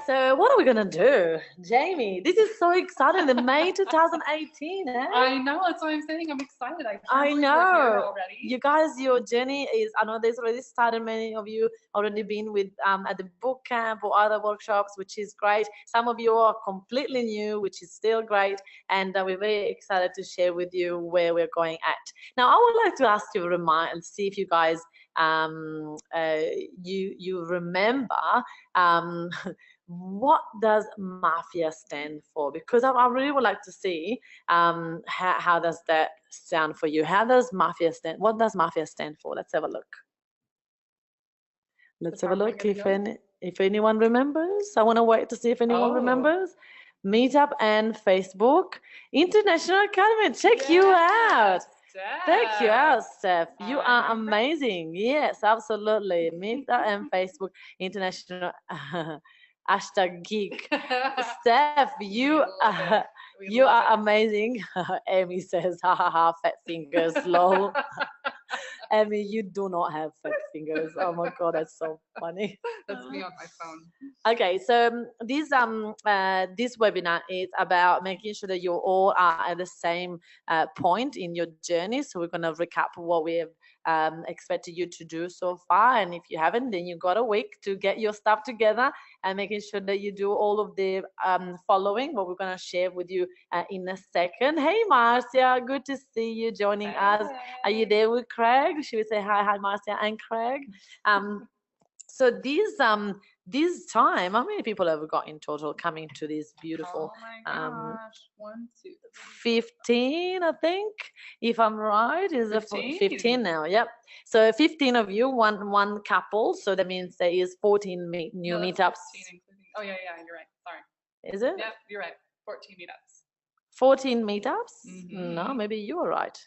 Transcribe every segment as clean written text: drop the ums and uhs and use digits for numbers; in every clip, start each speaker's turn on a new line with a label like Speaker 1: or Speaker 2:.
Speaker 1: so what are we gonna do, Jamie? This is so exciting. The May 2018, eh?
Speaker 2: I know, that's what I'm saying. I'm excited.
Speaker 1: I
Speaker 2: We're here
Speaker 1: know.
Speaker 2: already.
Speaker 1: You guys, your journey is, I know there's already started. Many of you already been with at the boot camp or other workshops, which is great. Some of you are completely new, which is still great. And we're very excited to share with you where we're going at. Now, I would like to ask you, see if you guys, you remember, what does mafia stand for? Because I really would like to see how does that sound for you? How does mafia stand? What does mafia stand for? Let's have a look. Let's have a look if anyone remembers. I want to wait to see if anyone remembers. Meetup and Facebook. International Academy. Check you out. Check you out, Steph. You are amazing. Yes, absolutely. Meetup and Facebook. International #geek. Steph, you are amazing. Amy says, ha ha ha, fat fingers, lol. Amy, you do not have fat fingers. Oh my god, that's so funny.
Speaker 2: That's me on my phone.
Speaker 1: Okay, so this webinar is about making sure that you all are at the same point in your journey. So we're gonna recap what we have expected you to do so far, and if you haven't, then you got a week to get your stuff together and making sure that you do all of the following, what we're going to share with you in a second. Hey Marcia, good to see you joining us. Are you there with Craig? Should we say hi Marcia and Craig? So this time, how many people have we got in total coming to this beautiful?
Speaker 2: Oh my gosh, 1, 2,
Speaker 1: 3, 15, I think, if I'm right. Is
Speaker 2: 15?
Speaker 1: 15 now? Yep. So 15 of you, one couple. So that means there is 14 new meetups.
Speaker 2: 15 including, oh yeah, you're right. Sorry.
Speaker 1: Is it?
Speaker 2: Yep, you're right. 14 meetups.
Speaker 1: 14 meetups? No, maybe you were right.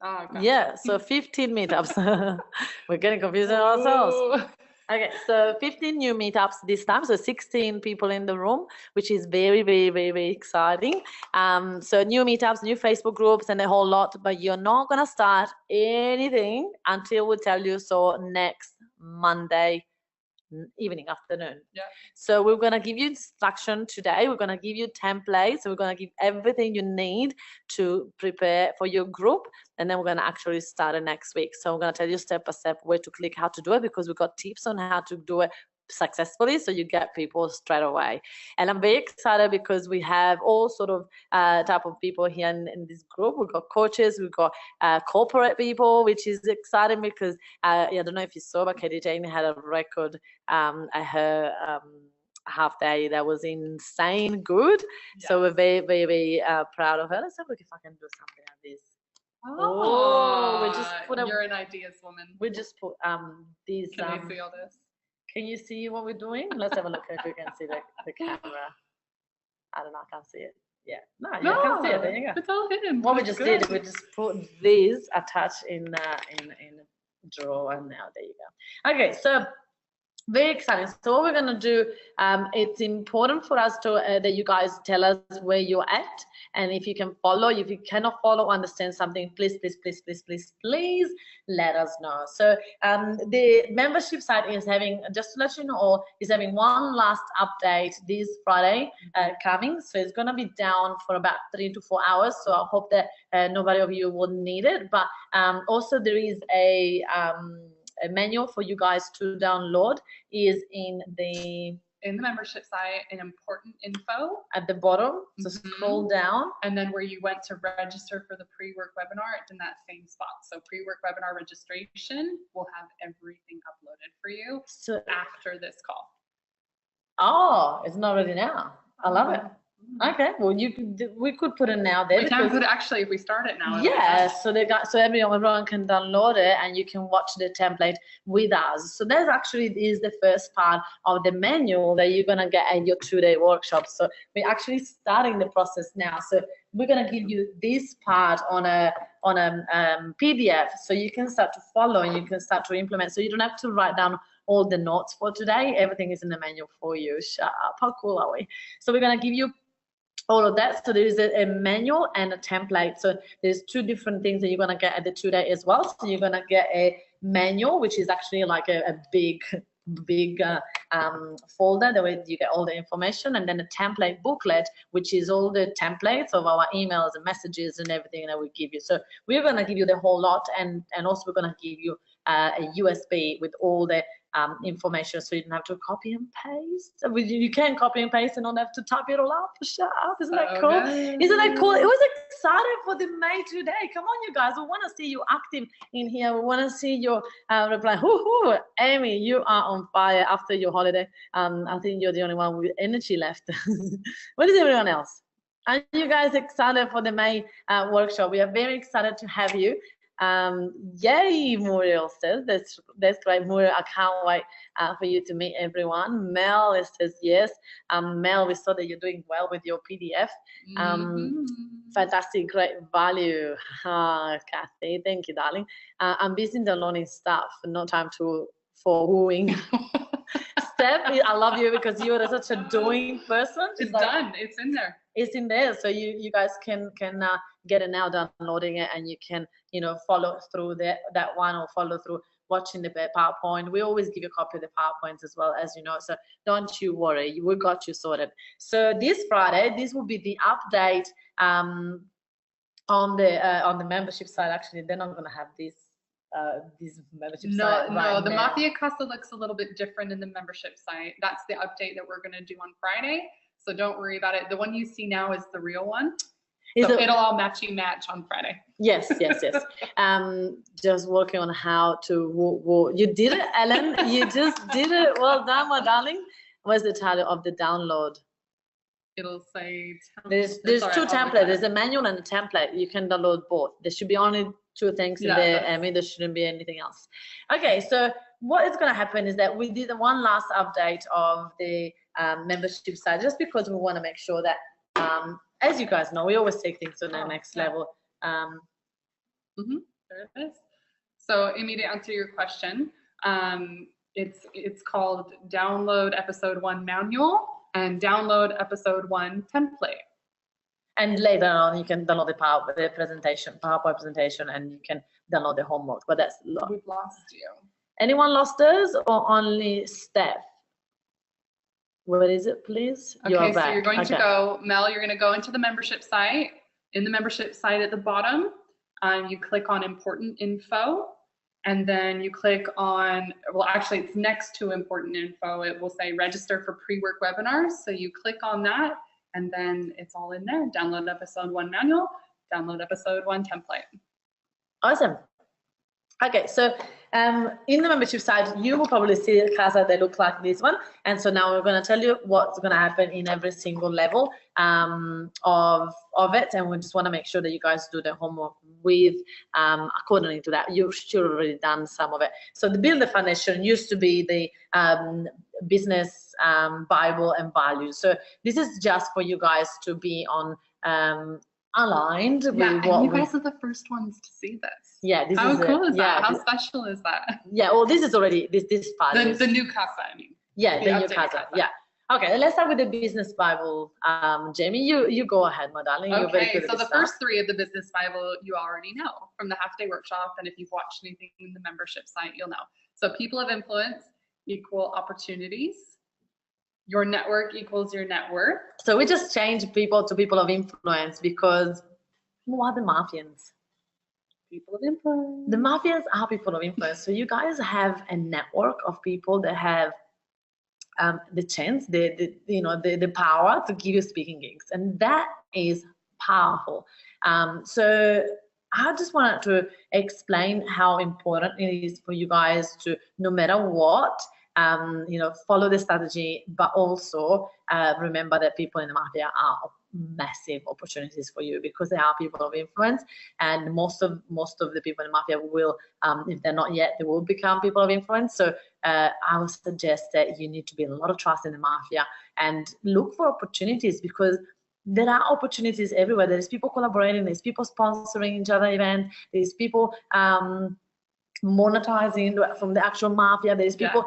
Speaker 2: Oh,
Speaker 1: yeah, so 15 meetups. We're getting confused ourselves. Okay, so 15 new meetups this time, so 16 people in the room, which is very, very, very, very exciting. So new meetups, new Facebook groups, and a whole lot, but you're not gonna start anything until we tell you so next Monday evening, afternoon.
Speaker 2: Yeah.
Speaker 1: So we're going to give you instruction today. We're going to give you templates. So we're going to give everything you need to prepare for your group. And then we're going to actually start it next week. So I'm going to tell you step by step where to click, how to do it, because we've got tips on how to do it successfully, so you get people straight away. And I'm very excited because we have all sort of type of people here in this group. We've got coaches, we've got corporate people, which is exciting because I don't know if you saw, but Katie Jane had a record at her half day that was insane good. Yeah. So we're very, very, very proud of her. Let's have a look if I can do something like this.
Speaker 2: Oh, we just put you're an ideas woman.
Speaker 1: We just put these.
Speaker 2: Can I see all this?
Speaker 1: Can you see what we're doing? Let's have a look if we can see the camera. I don't know, I can't see it. Yeah, no, you can see it. There you go.
Speaker 2: It's all hidden.
Speaker 1: What we just did, we just put these attached in a drawer, and now there you go. Okay, so very exciting. So what we're going to do, it's important for us to that you guys tell us where you're at, and if you can follow. If you cannot follow, understand something, please let us know. So the membership site is having, just to let you know all, is having one last update this Friday coming. So it's going to be down for about 3 to 4 hours. So I hope that nobody of you will need it. But also there is a manual for you guys to download is in the
Speaker 2: membership site, an important info
Speaker 1: at the bottom. So scroll down,
Speaker 2: and then where you went to register for the pre-work webinar, it's in that same spot. So pre-work webinar registration will have everything uploaded for you after this call. Oh,
Speaker 1: it's not ready now. I love it. Okay, well we could put it now there.
Speaker 2: We can put it actually if we start it now.
Speaker 1: Yeah, so everyone can download it and you can watch the template with us. So that actually is the first part of the manual that you're gonna get at your 2-day workshop. So we're actually starting the process now. So we're gonna give you this part on a PDF, so you can start to follow and you can start to implement. So you don't have to write down all the notes for today. Everything is in the manual for you. Shut up, how cool are we? So we're gonna give you all of that. So there is a manual and a template. So there's 2 different things that you're gonna get at the 2-day as well. So you're gonna get a manual, which is actually like a big big folder the way you get all the information, and then a template booklet, which is all the templates of our emails and messages and everything that we give you. So we're going to give you the whole lot, and also we're going to give you a USB with all the information, so you don't have to copy and paste. You can copy and paste and don't have to type it all up. Shut up. Isn't that cool? Isn't that cool? It was exciting for the May today. Come on, you guys. We want to see you active in here. We want to see your reply. Hoo-hoo. Amy, you are on fire after your holiday. I think you're the only one with energy left. What is everyone else? Are you guys excited for the May workshop? We are very excited to have you. Yay, Muriel says, that's great, Muriel. I can't wait for you to meet everyone. Mel says yes. Mel, we saw that you're doing well with your PDF. Fantastic, great value. Kathy, thank you, darling. I'm busy downloading stuff, no time for wooing. Steph, I love you because you are such a doing person.
Speaker 2: It's done. It's in there.
Speaker 1: It's in there, so you guys can get it now, downloading it, and you can follow through that one, or follow through watching the PowerPoint. We always give you a copy of the PowerPoints as well, as you know, so don't you worry, we got you sorted. So this Friday, this will be the update on the membership side. Actually, they're not going to have this membership site
Speaker 2: the Mafia Casa looks a little bit different in the membership site. That's the update that we're going to do on Friday, so don't worry about it. The one you see now is the real one. So it'll all match on Friday.
Speaker 1: Yes. Just working on how to you did it, Ellen. You just did it. Well done, my darling. What's the title of the download?
Speaker 2: It'll say
Speaker 1: there's two templates. There's a manual and a template. You can download both. There should be only two things in there. I mean, there shouldn't be anything else. Okay, so what is going to happen is that we did one last update of the membership side, just because we want to make sure that as you guys know, we always take things to the next level.
Speaker 2: There it is. So Amy, to answer your question, it's called Download Episode 1 Manual and Download Episode 1 Template.
Speaker 1: And later on, you can download the PowerPoint presentation, and you can download the homework. But that's
Speaker 2: we've lost you.
Speaker 1: Anyone lost us, or only Steph? What is it, please?
Speaker 2: Okay, so you're going to go, Mel, you're going to go into the membership site. In the membership site at the bottom, you click on important info, and then you click on, well, actually it's next to important info. It will say register for pre-work webinars. So you click on that, and then it's all in there. Download episode 1 manual, download episode 1 template.
Speaker 1: Awesome. Okay, so in the membership side, you will probably see a casa that look like this one. And so now we're going to tell you what's going to happen in every single level of it. And we just want to make sure that you guys do the homework with accordingly to that. You should have already done some of it. So the Build the Foundation used to be the business Bible and values. So this is just for you guys to be on aligned with what
Speaker 2: you guys are the first ones to see this.
Speaker 1: Yeah, this
Speaker 2: how
Speaker 1: is
Speaker 2: cool is that? How special is that?
Speaker 1: Yeah, well, this is already this part.
Speaker 2: The new casa, I mean.
Speaker 1: Yeah, the new casa. Yeah. Okay, let's start with the Business Bible. Jamie, you go ahead, my darling.
Speaker 2: Okay, so the first 3 of the Business Bible you already know from the half-day workshop, and if you've watched anything in the membership site, you'll know. So people of influence equal opportunities. Your network equals your net worth.
Speaker 1: So we just changed people to people of influence because who are the Mafians?
Speaker 2: People of influence.
Speaker 1: The Mafians are people of influence. So you guys have a network of people that have the chance, the power to give you speaking gigs, and that is powerful. So I just wanted to explain how important it is for you guys to, no matter what, follow the strategy, but also remember that people in the Mafia are massive opportunities for you because they are people of influence, and most of the people in the Mafia will, if they're not yet, they will become people of influence. So I would suggest that you need to build a lot of trust in the Mafia and look for opportunities, because there are opportunities everywhere. There's people collaborating, there's people sponsoring each other events, there's people monetizing from the actual Mafia, there's people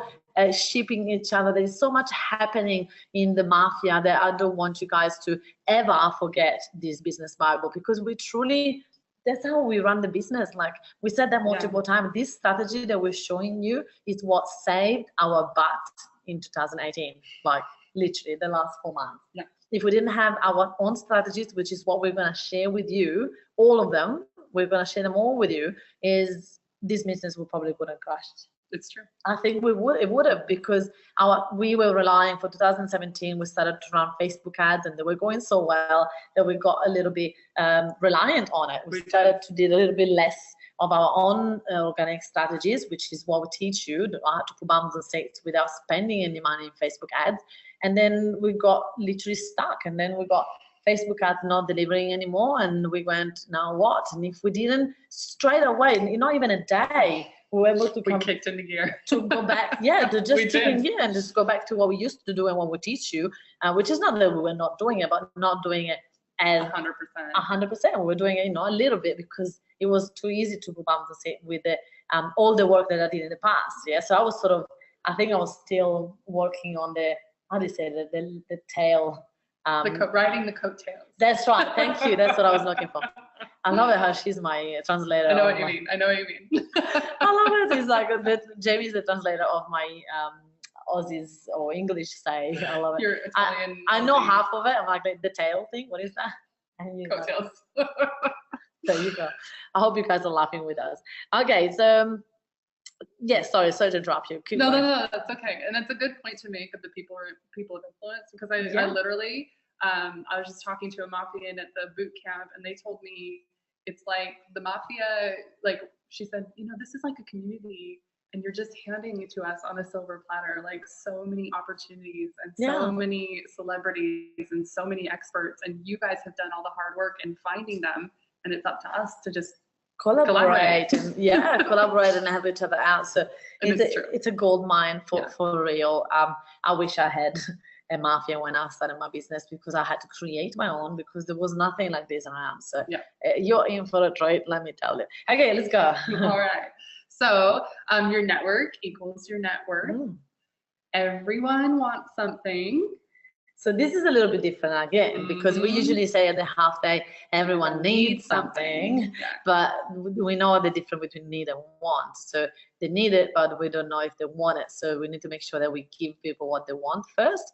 Speaker 1: shipping each other. There's so much happening in the Mafia that I don't want you guys to ever forget this Business Bible, because we truly that's how we run the business. Like we said that multiple times. This strategy that we're showing you is what saved our butt in 2018. Like literally the last 4 months.
Speaker 2: Yeah.
Speaker 1: If we didn't have our own strategies, which is what we're going to share with you, all of them, we're going to share them all with you, is this business will probably would have crashed.
Speaker 2: It's true.
Speaker 1: I think it would have, because we were relying for 2017. We started to run Facebook ads, and they were going so well that we got a little bit reliant on it. We started to do a little bit less of our own organic strategies, which is what we teach you, how to put bums on seats without spending any money in Facebook ads. And then we got literally stuck, and then we got Facebook ads not delivering anymore, and we went, now what? And if we didn't straight away, not even a day, we were able to
Speaker 2: we kicked into gear
Speaker 1: to go back, to just kick in gear and just go back to what we used to do and what we teach you, which is not that we were not doing it, but not doing it as 100%. We were doing it, a little bit, because it was too easy to put bums on seats with all the work that I did in the past. So I was I think I was still working on the, how do you say, the tail.
Speaker 2: Riding the coattails.
Speaker 1: That's right. Thank you. That's what I was looking for. I love it how she's my translator.
Speaker 2: I know what you mean. I
Speaker 1: love it. It's like Jamie's the translator of my Aussies or English say. I love it.
Speaker 2: You're Italian.
Speaker 1: I know half of it. I'm like the tail thing. What is that? And
Speaker 2: coattails.
Speaker 1: There you go. I hope you guys are laughing with us. Okay, so sorry to drop you.
Speaker 2: No, that's okay. And that's a good point to make of the people of influence, because I literally, I was just talking to a Mafian at the boot camp, and they told me it's like the Mafia, like she said, this is like a community, and you're just handing it to us on a silver platter, like so many opportunities and so many celebrities and so many experts, and you guys have done all the hard work in finding them, and it's up to us to just
Speaker 1: collaborate and collaborate and help each other out. So it's a gold mine for real. I wish I had a Mafia when I started my business, because I had to create my own, because there was nothing like this around. So you're in for a treat, let me tell you. Okay, let's go.
Speaker 2: All right. So your network equals your net worth. Everyone wants something.
Speaker 1: So this is a little bit different again, because we usually say at the half day, everyone needs something, but we know the difference between need and want. So they need it, but we don't know if they want it. So we need to make sure that we give people what they want first,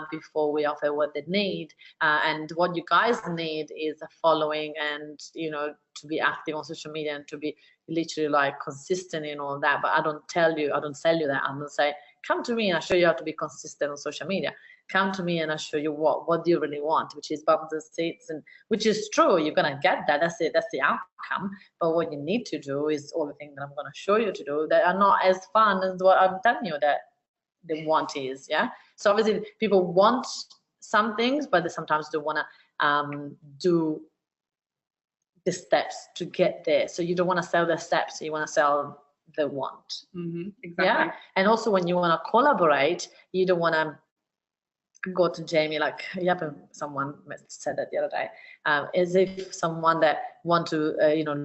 Speaker 1: before we offer what they need. And what you guys need is a following, and to be active on social media, and to be literally like consistent in all that. But I don't sell you that. I'm gonna say, come to me and I'll show you how to be consistent on social media. Come to me and I'll show you what do you really want, which is bums and seats, and which is true. You're gonna get that. That's it. That's the outcome. But what you need to do is all the things that I'm gonna show you to do that are not as fun as what I'm telling you that the want is. So obviously people want some things, but they sometimes don't wanna do the steps to get there. So you don't wanna sell the steps. You wanna sell the want.
Speaker 2: Exactly.
Speaker 1: And also when you wanna collaborate, you don't wanna go to Jamie like, someone said that the other day, as if someone that want to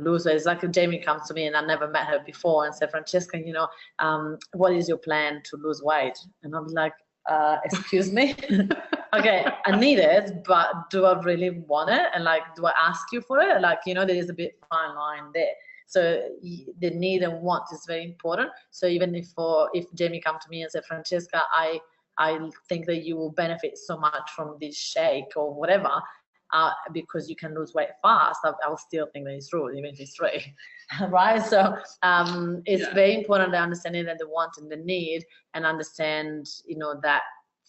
Speaker 1: lose weight. It's like Jamie comes to me and I never met her before and said, Francesca, what is your plan to lose weight? And I'm like, excuse me. Okay, I need it, but do I really want it? And like, do I ask you for it? Like, there is a bit fine line there. So the need and want is very important. So even if Jamie come to me and said, Francesca, I think that you will benefit so much from this shake or whatever, because you can lose weight fast, I will still think that it's true, even if it's free, right? So it's very important to understanding that the want and the need, and understand, that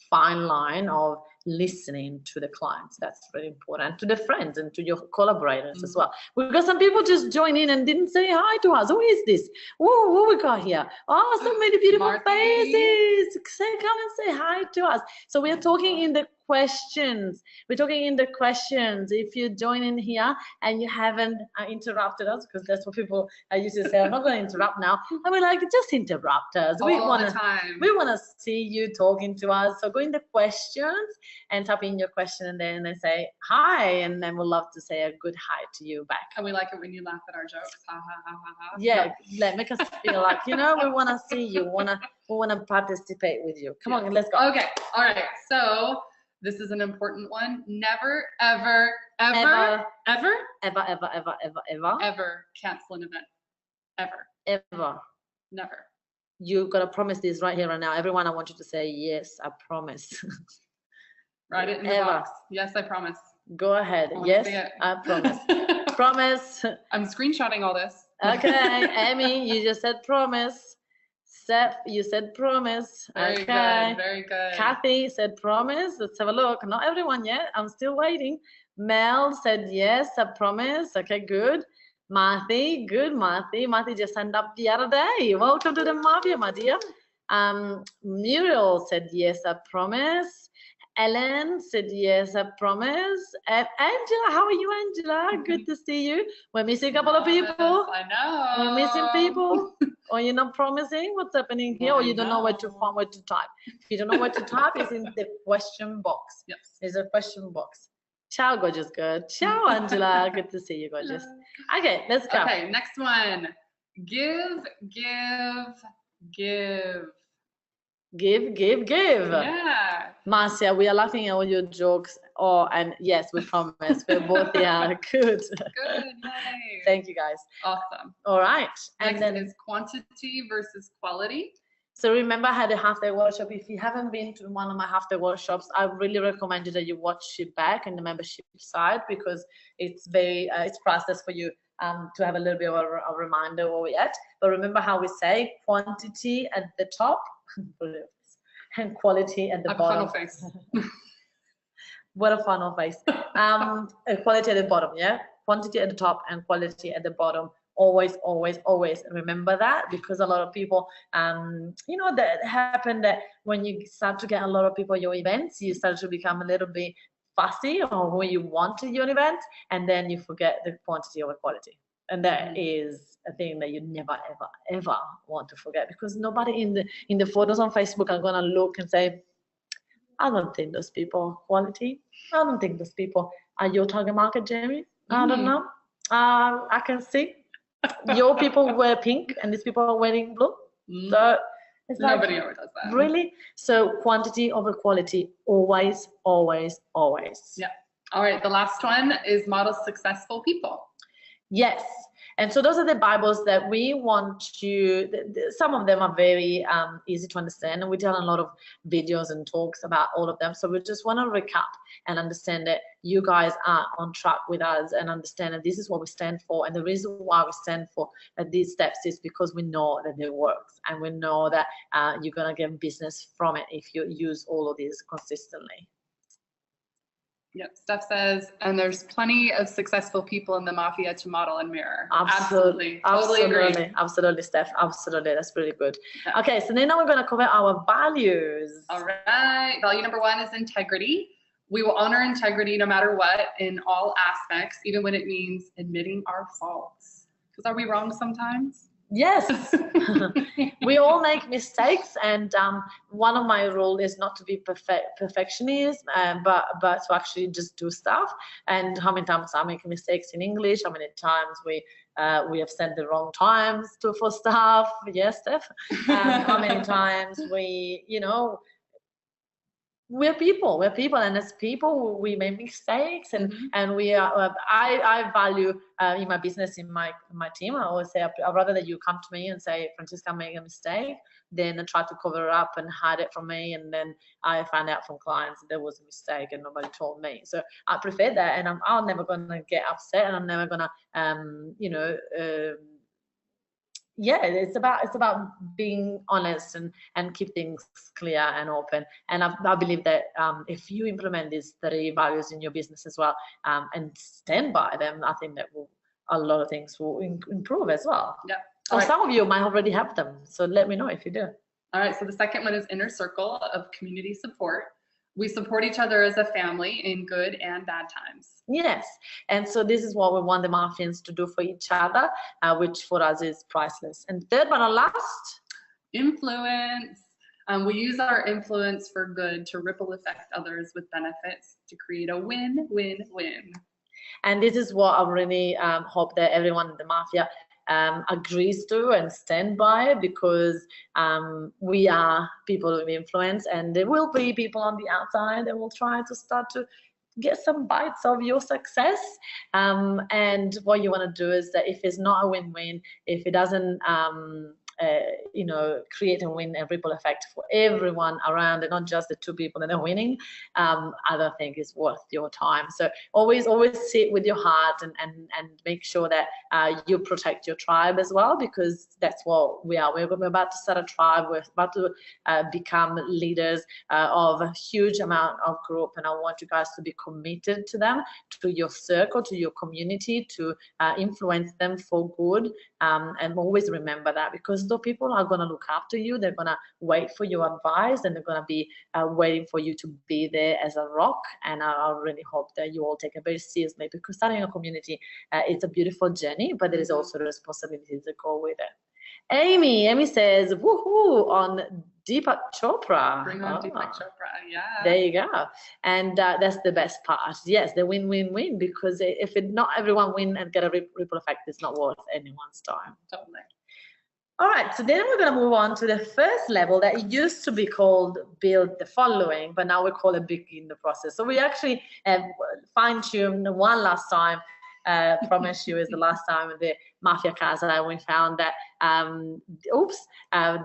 Speaker 1: fine line of listening to the clients. That's very important, to the friends and to your collaborators as well. We've got some people just join in and didn't say hi to us. Who is this? Whoa, what we got here? Oh, so many beautiful faces. Come and say hi to us. So we are talking in the questions. We're talking in the questions. If you join in here and you haven't interrupted us, because that's what people used to say, I'm not going to interrupt now. I mean, like, just interrupt us. We want to see you talking to us. So go in the questions and type in your question, and then they say hi, and then we'll love to say a good hi to you back.
Speaker 2: And we like it when you laugh at our jokes. Ha ha ha ha ha.
Speaker 1: Yeah, make us feel like, we want to see you. We want to participate with you. Come on, let's go.
Speaker 2: Okay, all right. So This is an important one. Never, ever, ever, ever,
Speaker 1: ever, ever, ever, ever, ever,
Speaker 2: ever cancel an event. Ever.
Speaker 1: Ever.
Speaker 2: Never.
Speaker 1: You gotta promise this right here and now. Everyone, I want you to say, yes, I promise.
Speaker 2: Write it in the box. Yes, I promise.
Speaker 1: Go ahead. Yes, I promise. Promise.
Speaker 2: I'm screenshotting all this.
Speaker 1: Okay, Amy, you just said promise. Seth, you said promise.
Speaker 2: Very good, very good.
Speaker 1: Kathy said promise. Let's have a look. Not everyone yet. I'm still waiting. Mel said yes, I promise. Okay, good. Marthy, good, Marthy. Marthy just signed up the other day. Welcome to the Mafia, my dear. Muriel said yes, I promise. Ellen said yes, I promise. And Angela, how are you, Angela? Good to see you. We're missing a couple of people.
Speaker 2: I know.
Speaker 1: We're missing people. Or you're not promising what's happening here, or you don't know where to find, where to type. If you don't know where to type, it's in the question box.
Speaker 2: Yes.
Speaker 1: There's a question box. Ciao, gorgeous girl. Ciao, Angela. Good to see you, gorgeous. Okay, let's go.
Speaker 2: Okay, next one. Give, give, give.
Speaker 1: Give, give, give.
Speaker 2: Yeah.
Speaker 1: Marcia, we are laughing at all your jokes. Oh, and yes, we promise. We're both here. Good.
Speaker 2: Good. Yay.
Speaker 1: Thank you, guys.
Speaker 2: Awesome.
Speaker 1: All right.
Speaker 2: And then is quantity versus quality.
Speaker 1: So remember, I had a half-day workshop. If you haven't been to one of my half-day workshops, I really recommend you that you watch it back in the membership side, because it's very it's processed for you to have a little bit of a reminder where we're at. But remember how we say quantity at the top and quality at the bottom.
Speaker 2: Funnel face.
Speaker 1: What a funnel face. Quality at the bottom, yeah? Quantity at the top and quality at the bottom. Always, always, always remember that, because a lot of people, you know, that happened that when you start to get a lot of people at your events, you start to become a little bit fussy on who you want at your event, and then you forget the quantity over quality. And that is a thing that you never, ever, ever want to forget, because nobody in the photos on Facebook are gonna look and say, I don't think those people are quality. I don't think those people are your target market, Jamie. I don't know. I can see your people wear pink and these people are wearing blue. So it's
Speaker 2: nobody ever does that.
Speaker 1: Really? So quantity over quality, always, always, always.
Speaker 2: Yeah. All right. The last one is model successful people.
Speaker 1: Yes. And so those are the Bibles that we want to, some of them are very easy to understand, and we've done a lot of videos and talks about all of them. So we just want to recap and understand that you guys are on track with us, and understand that this is what we stand for. And the reason why we stand for these steps is because we know that it works, and we know that you're going to get business from it if you use all of these consistently.
Speaker 2: Yep, Steph says, and there's plenty of successful people in the Mafia to model and mirror.
Speaker 1: Absolutely.
Speaker 2: Totally agree.
Speaker 1: Absolutely, Steph. Absolutely. That's really good. Yeah. Okay, so now we're going to cover our values.
Speaker 2: All right. Value number 1 is integrity. We will honor integrity no matter what in all aspects, even when it means admitting our faults. Because are we wrong sometimes?
Speaker 1: Yes. We all make mistakes, and one of my rules is not to be perfectionist, but to actually just do stuff. And how many times I make mistakes in English, how many times we have sent the wrong times for stuff. Yes, Steph. How many times we, you know, we're people, and as people we make mistakes, and and we are I value in my business, in my team, I always say I'd rather that you come to me and say, Francesca, I'm making a mistake, than try to cover it up and hide it from me, and then I find out from clients that there was a mistake and nobody told me. So I prefer that, and I'm never gonna get upset, and I'm never gonna you know, yeah, it's about being honest and keep things clear and open. And I believe that if you implement these 3 values in your business as well, and stand by them, I think that a lot of things will improve as well.
Speaker 2: Yeah.
Speaker 1: Or some of you might already have them, so let me know if you do.
Speaker 2: All right, so the second one is inner circle of community support. We support each other as a family in good and bad times.
Speaker 1: Yes, and so this is what we want the Mafians to do for each other, which for us is priceless. And third but not last,
Speaker 2: influence. We use our influence for good to ripple affect others with benefits to create a win-win-win.
Speaker 1: And this is what I really hope that everyone in the Mafia agrees to and stand by, because we are people of influence, and there will be people on the outside that will try to start to get some bites of your success. And what you want to do is that if it's not a win-win, if it doesn't you know, create a win and ripple effect for everyone around, and not just the two people that are winning, I don't think it's worth your time. So always sit with your heart and make sure that you protect your tribe as well, because that's what we are. We're about to start a tribe. We're about to become leaders of a huge amount of group, and I want you guys to be committed to them, to your circle, to your community, to influence them for good. And always remember that, because though people are going to look after you, they're going to wait for your advice, and they're going to be waiting for you to be there as a rock. And I really hope that you all take it very seriously, because starting a community, it's a beautiful journey, but there is also the responsibilities that go with it. Amy says, woohoo, on Deepak Chopra.
Speaker 2: Bring on Deepak Chopra, yeah.
Speaker 1: There you go. And that's the best part. Yes, the win-win-win, because if not everyone win and get a ripple effect, it's not worth anyone's time.
Speaker 2: Totally.
Speaker 1: All right, so then we're going to move on to the first level that used to be called build the following, but now we call it begin the process. So we actually fine-tuned one last time. Promise you is the last time with the Mafia Casa, we found that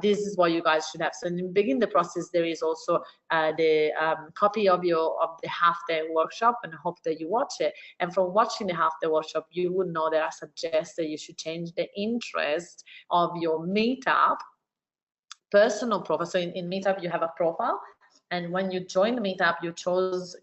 Speaker 1: this is what you guys should have. So in the begin the process, there is also the copy of the half-day workshop, and I hope that you watch it. And from watching the half-day workshop, you would know that I suggest that you should change the interest of your Meetup personal profile. So in Meetup, you have a profile, and when you join the Meetup, you chose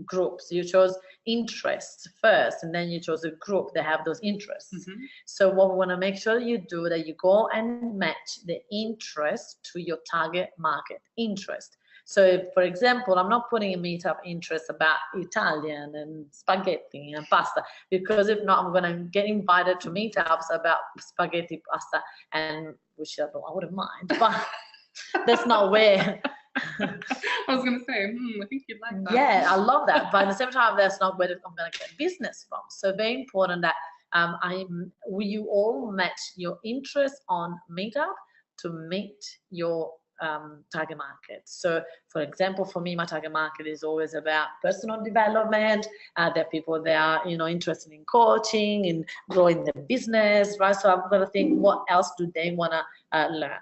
Speaker 1: groups. You chose interests first, and then you chose a group that have those interests. Mm-hmm. So what we want to make sure you do, that you go and match the interest to your target market interest. So for example, I'm not putting a Meetup interest about Italian and spaghetti and pasta, because if not, I'm going to get invited to meetups about spaghetti, pasta, and which I wouldn't mind, but that's not where
Speaker 2: I was going to say, I think you'd like that.
Speaker 1: Yeah, I love that. But at the same time, that's not where I'm going to get business from. So very important that you all match your interest on Meetup to meet your target market. So for example, for me, my target market is always about personal development. There are people that are, interested in coaching, in growing their business, right? So I'm going to think, what else do they want to learn?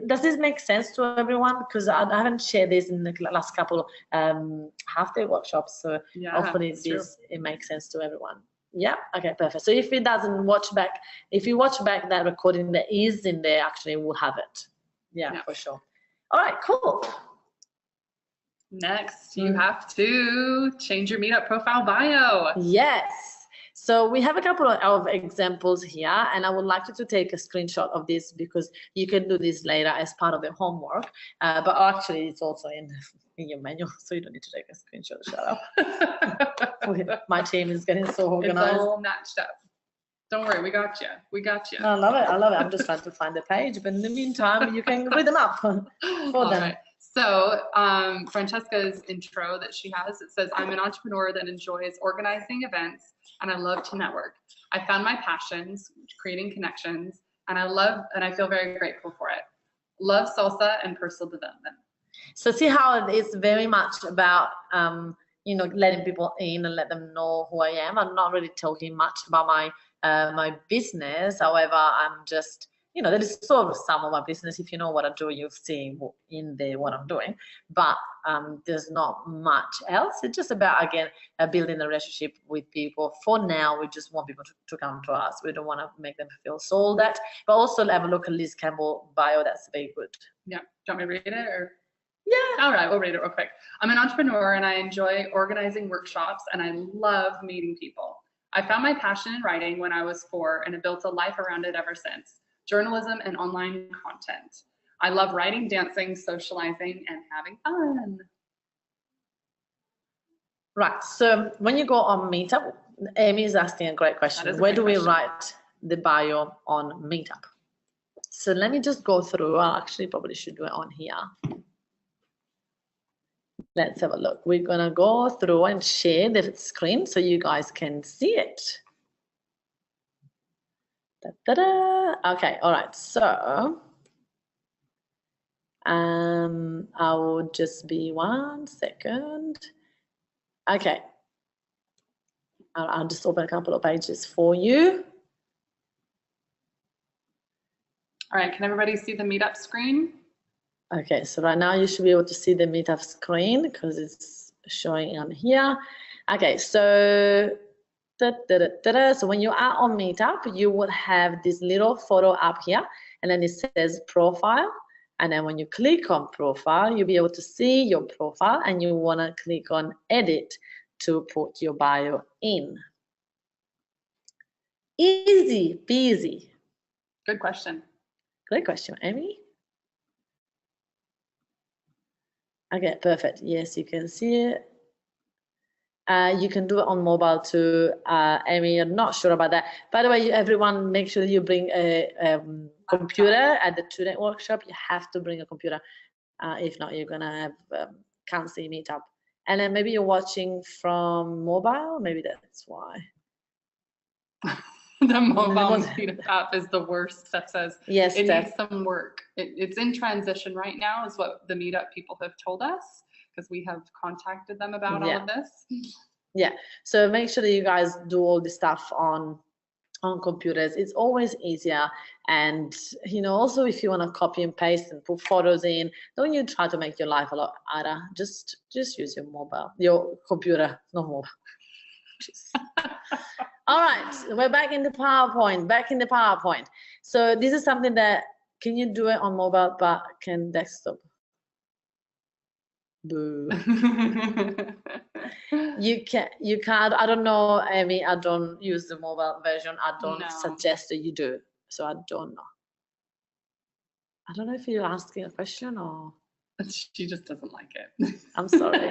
Speaker 1: Does this make sense to everyone? Because I haven't shared this in the last couple half-day workshops, so hopefully it makes sense to everyone. Yeah, okay, perfect. So if it doesn't if you watch back that recording that is in there, actually we'll have it. Yeah, for sure. All right, cool.
Speaker 2: Next, you have to change your Meetup profile bio.
Speaker 1: Yes. So we have a couple of examples here, and I would like you to take a screenshot of this, because you can do this later as part of the homework. But actually, it's also in your manual, so you don't need to take a screenshot. Shut up. My team is getting so organized.
Speaker 2: It's all matched up. Don't worry, we got you. We got you.
Speaker 1: I love it. I'm just trying to find the page, but in the meantime, you can read them up for them.
Speaker 2: Right. So Francesca's intro that she has, it says, I'm an entrepreneur that enjoys organizing events, and I love to network. I found my passions, creating connections, and I feel very grateful for it. Love salsa and personal development.
Speaker 1: So see how it's very much about, letting people in and let them know who I am. I'm not really talking much about my business. However, I'm just, there is sort of some of my business. If you know what I do, you've seen in there what I'm doing. But there's not much else. It's just about, again, building a relationship with people. For now, we just want people to come to us. We don't want to make them feel sold at. But also have a look at Liz Campbell bio. That's very good.
Speaker 2: Yeah. Do you want me to read it? Or?
Speaker 1: Yeah.
Speaker 2: All right, we'll read it real quick. I'm an entrepreneur, and I enjoy organizing workshops, and I love meeting people. I found my passion in writing when I was 4, and have built a life around it ever since. Journalism and online content. I love writing, dancing, socializing, and having fun.
Speaker 1: Right, so when you go on Meetup, Amy is asking a great question. Where do we write the bio on Meetup? So let me just go through. I actually probably should do it on here. Let's have a look. We're gonna go through and share the screen so you guys can see it. Okay, all right. So I will just be 1 second. Okay, I'll just open a couple of pages for you.
Speaker 2: All right, can everybody see the Meetup screen?
Speaker 1: Okay, so right now you should be able to see the Meetup screen because it's showing on here. Okay, so so when you are on Meetup, you would have this little photo up here, and then it says profile. And then when you click on profile, you'll be able to see your profile, and you want to click on edit to put your bio in. Easy peasy.
Speaker 2: Good question.
Speaker 1: Great question, Amy. Okay, perfect. Yes, you can see it. You can do it on mobile too. Amy, I'm not sure about that. By the way, everyone, make sure you bring a computer at the TrueNet workshop. You have to bring a computer. If not, you're gonna have can't see Meetup. And then maybe you're watching from mobile. Maybe that's why.
Speaker 2: The mobile Meetup app is the worst. Steph says
Speaker 1: yes,
Speaker 2: it needs some work. It's in transition right now, is what the Meetup people have told us, because we have contacted them about all of this.
Speaker 1: Yeah, so make sure that you guys do all this stuff on computers. It's always easier. And you know, also if you want to copy and paste and put photos in, don't you try to make your life a lot harder. Just use your computer, not mobile. All right, we're back in the PowerPoint. So this is something that, can you do it on mobile but can desktop? Boo. You can't. I don't know, Amy. I don't use the mobile version. I don't suggest that you do. So I don't know. I don't know if you're asking a question or.
Speaker 2: She just doesn't like it.
Speaker 1: I'm sorry.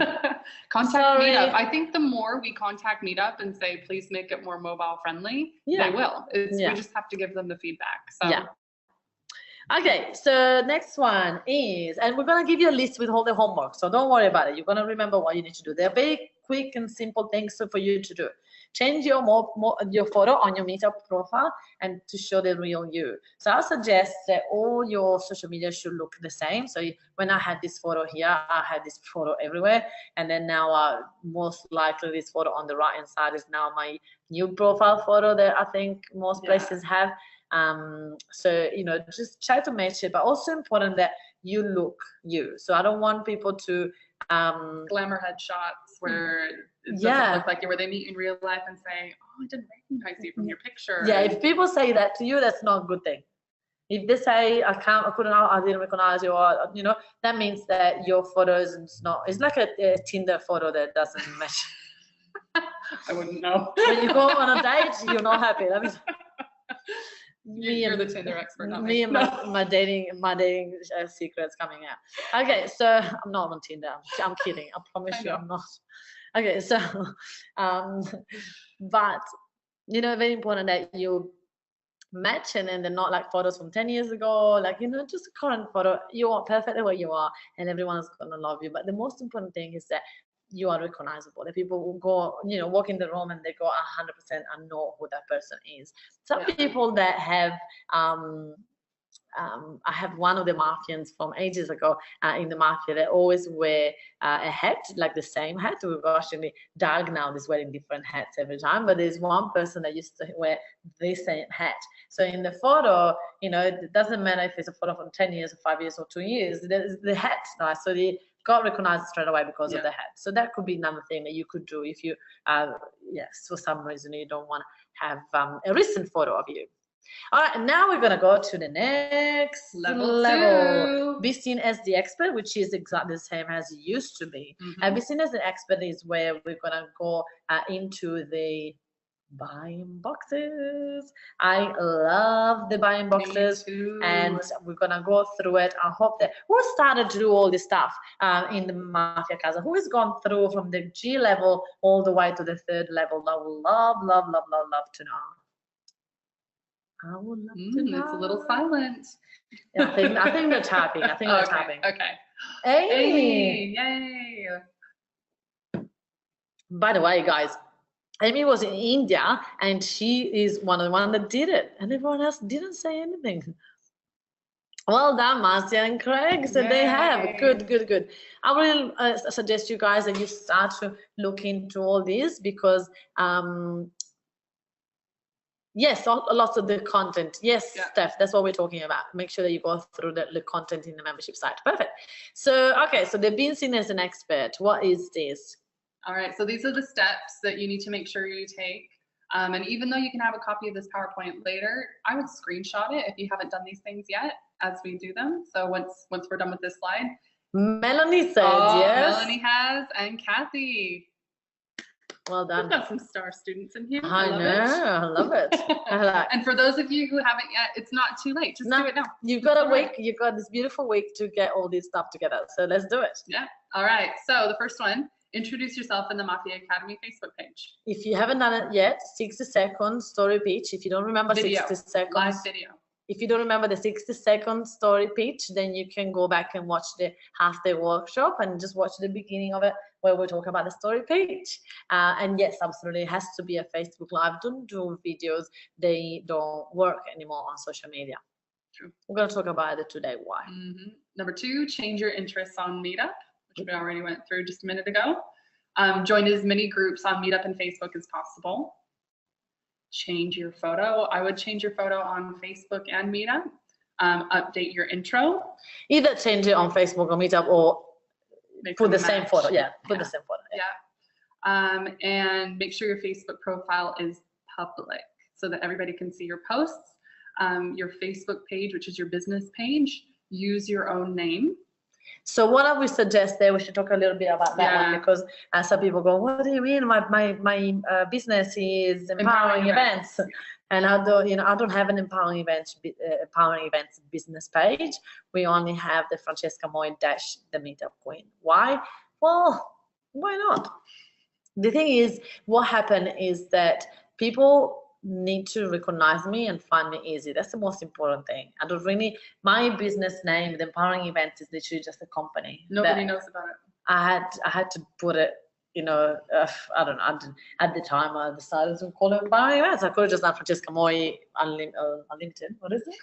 Speaker 2: Contact Meetup. I think the more we contact Meetup and say, please make it more mobile friendly, they will. We just have to give them the feedback. So.
Speaker 1: Yeah. Okay, so next one is, and we're gonna give you a list with all the homework, so don't worry about it. You're gonna remember what you need to do. They're very quick and simple things for you to do. Change your photo on your Meetup profile and to show the real you. So I suggest that all your social media should look the same. So when I had this photo here, I had this photo everywhere, and then now most likely this photo on the right hand side is now my new profile photo that I think most places have. So you know, just try to match it, but also important that you look you. So I don't want people to
Speaker 2: glamour headshots where it doesn't look like you, where they meet in real life and say, oh, I didn't recognize you from your picture.
Speaker 1: Yeah, if people say that to you, that's not a good thing. If they say I didn't recognize you, or you know, that means that your photo is not. It's like a Tinder photo that doesn't match.
Speaker 2: I wouldn't know.
Speaker 1: When you go on a date, you're not happy. That means.
Speaker 2: You're the Tinder expert, not
Speaker 1: me. And my dating secrets coming out. Okay, so I'm not on Tinder. I'm kidding. I promise you, I'm not. Okay, so, but you know, very important that you match, and then they're not like photos from 10 years ago. Like, you know, just a current photo. You are perfect the way you are, and everyone's gonna love you. But the most important thing is that you are recognizable. The people will go, you know, walk in the room and they go 100% and know who that person is. Some people that have, I have one of the Mafians from ages ago in the Mafia that always wear a hat, like the same hat. We've actually Doug now is wearing different hats every time, but there's one person that used to wear the same hat. So in the photo, you know, it doesn't matter if it's a photo from 10 years or 5 years or 2 years, the hat, right? So got recognized straight away because of the hat. So that could be another thing that you could do if you, for some reason you don't want to have a recent photo of you. All right, now we're gonna go to the next level. Be seen as the expert, which is exactly the same as it used to be. Be seen as the expert is where we're gonna go into the buying boxes. I love the buying boxes, and we're gonna go through it. I hope that who started to do all this stuff in the Mafia Casa, who has gone through from the G level all the way to the 3rd level. I would love to know. I would love to know.
Speaker 2: It's a little silent.
Speaker 1: Yeah, I think they're tapping. Tapping.
Speaker 2: Okay.
Speaker 1: Hey,
Speaker 2: yay.
Speaker 1: By the way, guys, Amy was in India, and she is one of the ones that did it, and everyone else didn't say anything. Well done, Marcia and Craig. So they have. Good, good, good. I will suggest you guys that you start to look into all this, because yes, lots of the content. Yes, yeah. Steph, that's what we're talking about. Make sure that you go through the content in the membership site. Perfect. So, okay, so they've been seen as an expert. What is this?
Speaker 2: All right, so these are the steps that you need to make sure you take. And even though you can have a copy of this PowerPoint later, I would screenshot it if you haven't done these things yet as we do them. So once we're done with this slide.
Speaker 1: Melanie said yes.
Speaker 2: Melanie has, and Kathy.
Speaker 1: Well done.
Speaker 2: We've got some star students in here.
Speaker 1: I love it.
Speaker 2: And for those of you who haven't yet, it's not too late. Just do it now.
Speaker 1: You've got a week. You've got this beautiful week to get all this stuff together. So let's do it.
Speaker 2: Yeah. All right. So the first one, introduce yourself in the Mafia Academy Facebook page.
Speaker 1: If you haven't done it yet, 60-second story pitch. If you don't remember
Speaker 2: video.
Speaker 1: 60 seconds.
Speaker 2: Live video.
Speaker 1: If you don't remember the 60-second story pitch, then you can go back and watch the half-day workshop and just watch the beginning of it where we talk about the story pitch. And yes, absolutely, it has to be a Facebook Live. Don't do videos. They don't work anymore on social media.
Speaker 2: True.
Speaker 1: We're going to talk about it today. Why?
Speaker 2: Number 2, change your interests on Meetup, which we already went through just a minute ago. Join as many groups on Meetup and Facebook as possible. Change your photo. I would change your photo on Facebook and Meetup. Update your intro.
Speaker 1: Either change it on Facebook or Meetup, or put the same photo. Yeah, put the same photo.
Speaker 2: Yeah. And make sure your Facebook profile is public so that everybody can see your posts. Your Facebook page, which is your business page, use your own name.
Speaker 1: So what I would suggest there, we should talk a little bit about that one, because some people go, what do you mean? My business is empowering events. And I don't have an empowering events business page. We only have the Francesca Moy - the Meetup Queen. Why? Well, why not? The thing is, what happened is that people need to recognize me and find me easy. That's the most important thing. I don't really, my business name, the Empowering Events, is literally just a company.
Speaker 2: Nobody knows about it.
Speaker 1: I had to put it, I don't know, at the time I decided to call it Empowering Events. I could have just done Francesca Moy Unlimited. What is it?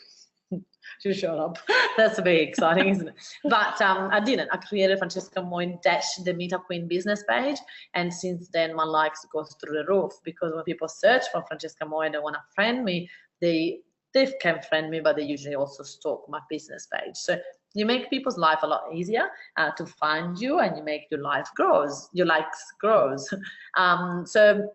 Speaker 1: She showed up. That's very exciting, isn't it? But I didn't. I created Francesca Moy - the Meetup Queen business page, and since then my likes goes through the roof, because when people search for Francesca Moy and they want to friend me, they can friend me, but they usually also stalk my business page. So you make people's life a lot easier to find you, and you make your likes grows. So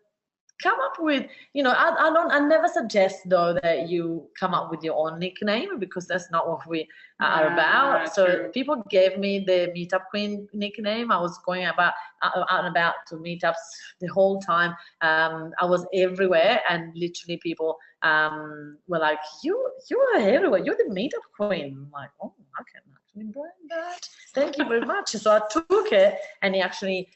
Speaker 1: come up with, I never suggest though that you come up with your own nickname, because that's not what we are about. So true. People gave me the Meetup Queen nickname. I was going out and about to meetups the whole time. I was everywhere, and literally people were like, you are everywhere. You're the Meetup Queen. I'm like, oh, I can actually brand that. Thank you very much. So I took it, and it actually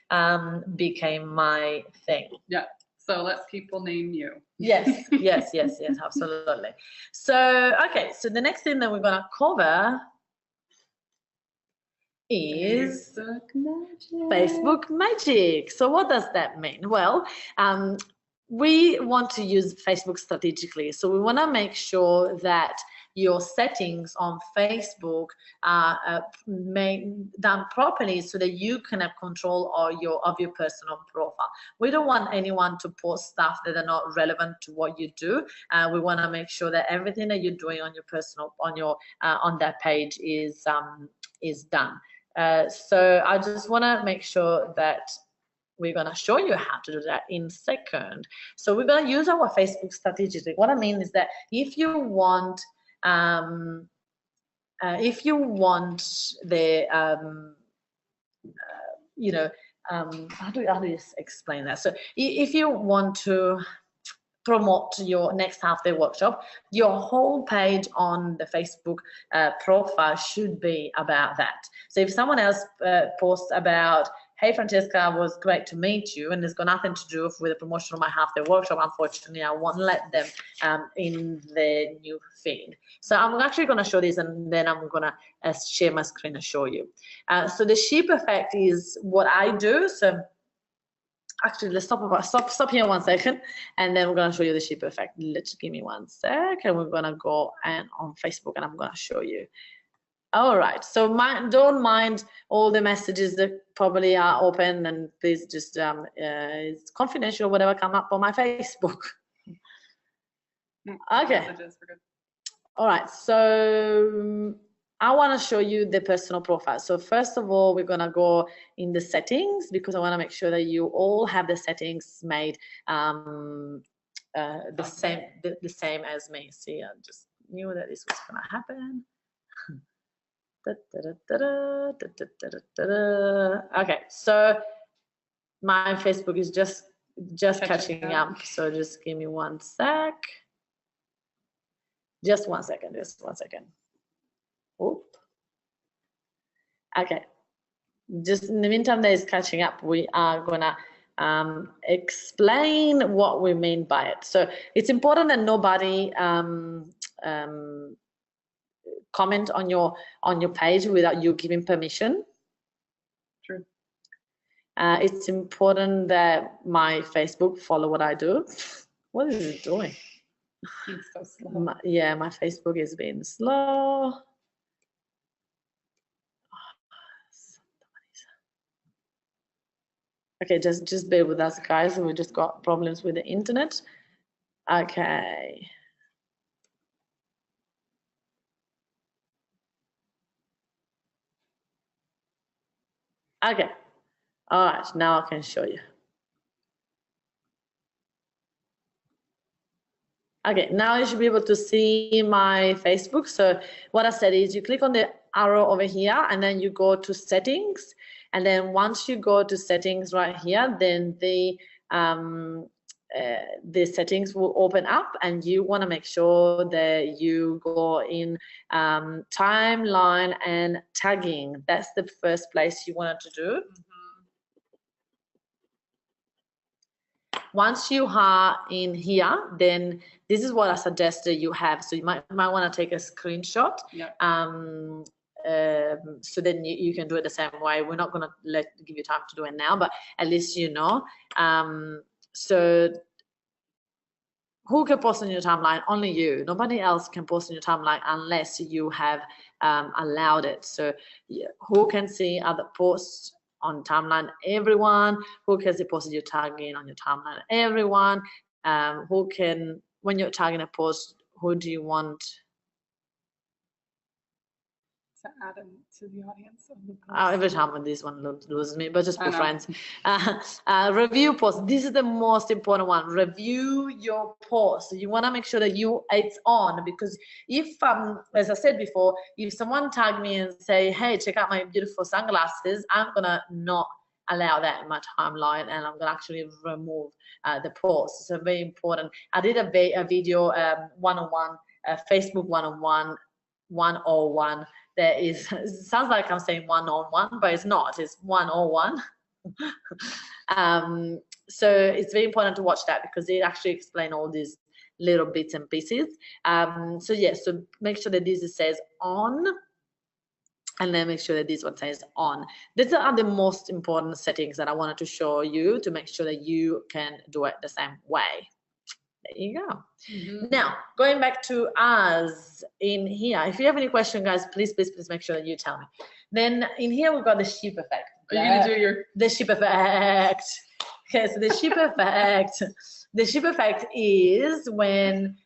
Speaker 1: became my thing.
Speaker 2: Yeah. So let people name you.
Speaker 1: Yes, absolutely. So, okay, so the next thing that we're going to cover is Facebook Magic. So what does that mean? Well, we want to use Facebook strategically. So we want to make sure that your settings on Facebook are done properly, so that you can have control of your personal profile. We don't want anyone to post stuff that are not relevant to what you do. We want to make sure that everything that you're doing on your personal on that page is done. So I just want to make sure that we're going to show you how to do that in a second. So we're going to use our Facebook strategically. What I mean is that if you want the how do you explain that? So if you want to promote your next half-day workshop, your whole page on the Facebook profile should be about that. So if someone else posts about, hey Francesca, it was great to meet you, and it's got nothing to do with the promotion of my half-day workshop, unfortunately I won't let them in the new feed. So I'm actually going to show this, and then I'm going to share my screen and show you. So the sheep effect is what I do. So actually, let's stop here 1 second, and then we're gonna show you the ship effect. Let's give me 1 sec, and we're gonna go and on Facebook, and I'm gonna show you. All right, so don't mind all the messages that probably are open, and please just it's confidential, whatever come up on my Facebook. Okay. All right, so I want to show you the personal profile. So first of all, we're gonna go in the settings, because I want to make sure that you all have the settings made the same as me. See, I just knew that this was gonna happen. Okay, so my Facebook is just catching up. So just give me 1 sec. Just 1 second. Oop. Okay. Just in the meantime that is catching up, we are gonna explain what we mean by it. So it's important that nobody comment on your page without you giving permission.
Speaker 2: True.
Speaker 1: It's important that my Facebook follow what I do. What is it doing?
Speaker 2: It's so slow.
Speaker 1: My Facebook is being slow. Okay, just bear with us, guys. We just got problems with the internet. Okay. Okay. All right, now I can show you. Okay, now you should be able to see my Facebook. So what I said is you click on the arrow over here, and then you go to settings. And then once you go to settings right here, then the settings will open up, and you want to make sure that you go in timeline and tagging. That's the first place you wanted to do. Once you are in here, then this is what I suggest that you have. So you might want to take a screenshot.
Speaker 2: Yep.
Speaker 1: So then you can do it the same way. We're not going to give you time to do it now, but at least you know. So who can post on your timeline? Only you. Nobody else can post on your timeline unless you have allowed it. So who can see other posts on timeline? Everyone. Who can see posts you're tagging on your timeline? Everyone. Who can, when you're tagging a post, who do you want
Speaker 2: to add them to the audience?
Speaker 1: Every time when this one loses me, but just for friends. Review posts. This is the most important one. Review your post. You want to make sure that it's on, because if as I said before, if someone tag me and say, hey, check out my beautiful sunglasses, I'm gonna not allow that in my timeline, and I'm gonna actually remove the post. So very important. I did a video one-on-one, Facebook one-on-one 101. There is, it sounds like I'm saying one-on-one, but it's not, it's 101. So it's very important to watch that, because they actually explain all these little bits and pieces. So yeah, so make sure that this says on, and then make sure that this one says on. These are the most important settings that I wanted to show you to make sure that you can do it the same way. There you go. Now, going back to us in here, if you have any question, guys, please make sure that you tell me. Then in here, we've got the ship effect.
Speaker 2: Are you going to do
Speaker 1: the ship effect? Okay, so the ship effect. The ship effect is when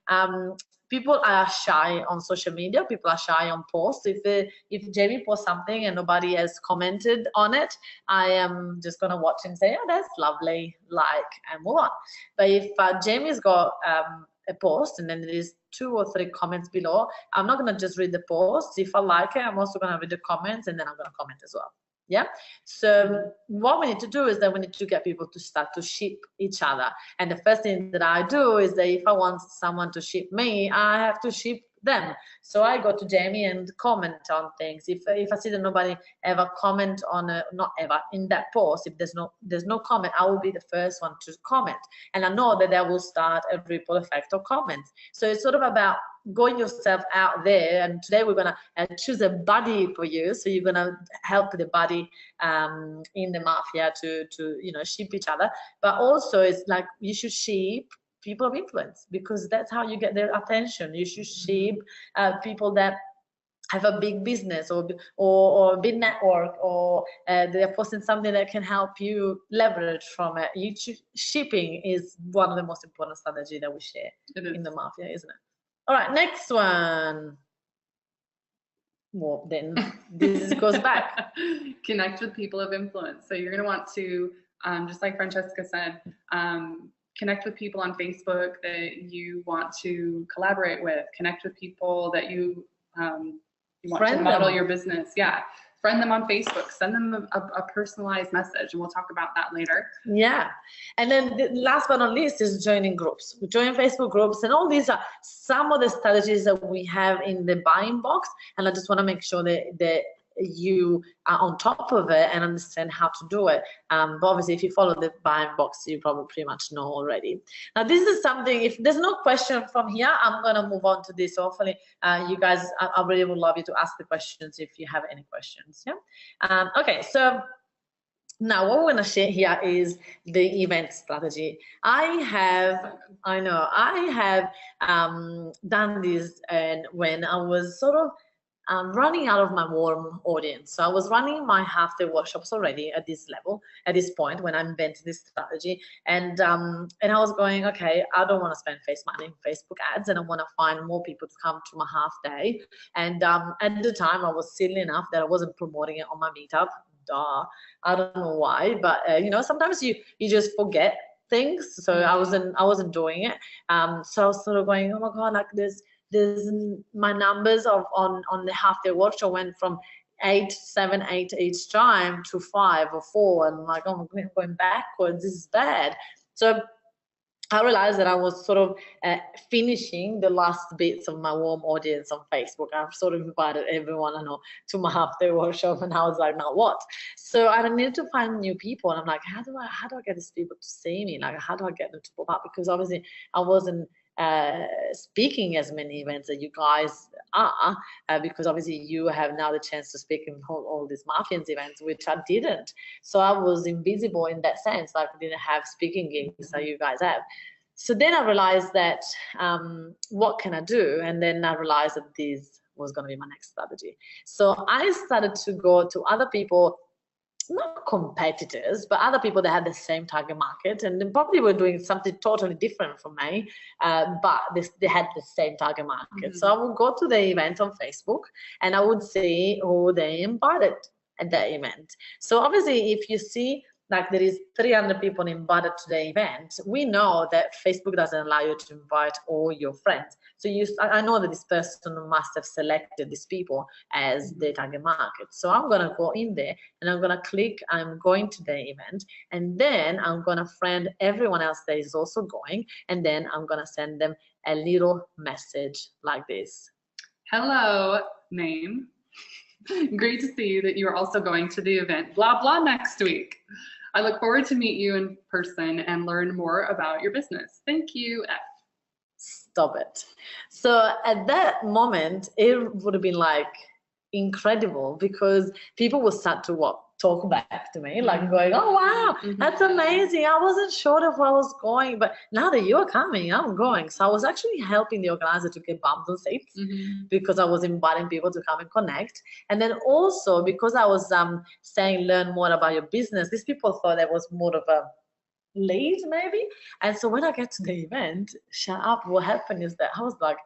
Speaker 1: people are shy on social media. People are shy on posts. If Jamie posts something and nobody has commented on it, I am just gonna watch and say, oh, that's lovely, like, and move on. But if Jamie's got a post and then there is 2 or 3 comments below, I'm not gonna just read the post. If I like it, I'm also gonna read the comments, and then I'm gonna comment as well. Yeah, so what we need to do is that we need to get people to start to ship each other. And the first thing that I do is that if I want someone to ship me, I have to ship them. So I go to Jamie and comment on things. If I see that nobody ever comment on not ever in that post, if there's no comment, I will be the first one to comment, and I know that will start a ripple effect of comments. So it's sort of about going yourself out there, and today we're gonna choose a buddy for you. So you're gonna help the buddy in the mafia to ship each other, but also it's like you should ship people of influence, because that's how you get their attention. You should ship people that have a big business or big network, or they're posting something that can help you leverage from it. Shipping is one of the most important strategies that we share in the mafia, isn't it? All right, next one. Well, then this goes back.
Speaker 2: Connect with people of influence. So you're going to want to, just like Francesca said, connect with people on Facebook that you want to collaborate with. Connect with people that you want to model your business. Yeah. Friend them on Facebook, send them a personalized message, and we'll talk about that later.
Speaker 1: Yeah. And then the last but not least is joining groups. We join Facebook groups, and all these are some of the strategies that we have in the buying box. And I just want to make sure that you are on top of it and understand how to do it. But obviously, if you follow the buying box, you probably pretty much know already. Now, this is something, if there's no question from here, I'm going to move on to this. Hopefully, you guys, I really would love you to ask the questions if you have any questions. Yeah. Okay, so now what we're going to share here is the event strategy. I have done this, and when I was sort of running out of my warm audience. So I was running my half-day workshops already at this level, at this point when I invented this strategy. And I was going, okay, I don't want to spend money in Facebook ads, and I want to find more people to come to my half-day. And at the time, I was silly enough that I wasn't promoting it on my meetup. I don't know why, but sometimes you just forget things. So I wasn't doing it. So I was sort of going, oh my God, like there's my numbers on the half-day workshop went from 8, 7, 8 each time to 5 or 4, and I'm like, oh, I'm going backwards. This is bad. So I realized that I was sort of finishing the last bits of my warm audience on Facebook. I've sort of invited everyone I know to my half-day workshop, and I was like, now what? So I needed to find new people, and I'm like, how do I get these people to see me? Like, how do I get them to pop up? Because obviously I wasn't speaking as many events that you guys are, because obviously you have now the chance to speak in all these Mafians events, which I didn't. So I was invisible in that sense, like I didn't have speaking gigs that you guys have. So then I realized that what can I do? And then I realized that this was going to be my next strategy. So I started to go to other people, not competitors, but other people that had the same target market, and they probably were doing something totally different from me, but they had the same target market. Mm-hmm. So I would go to the event on Facebook, and I would see who they invited at that event. So obviously, if you see like there is 300 people invited to the event, we know that Facebook doesn't allow you to invite all your friends. So I know that this person must have selected these people as the target market. So I'm going to go in there and I'm going to click, I'm going to the event, and then I'm going to friend everyone else that is also going, and then I'm going to send them a little message like this.
Speaker 2: Hello, name. Great to see that you are also going to the event, blah, blah, next week. I look forward to meet you in person and learn more about your business. Thank you, F.
Speaker 1: Stop it. So at that moment, it would have been like incredible, because people will start to talk back to me, like going, oh wow, that's amazing. I wasn't sure if I was going, but now that you're coming, I'm going. So I was actually helping the organizer to get bums on seats, because I was inviting people to come and connect. And then also because I was saying learn more about your business, these people thought that was more of a lead maybe. And so when I get to the event, shut up, what happened is that I was like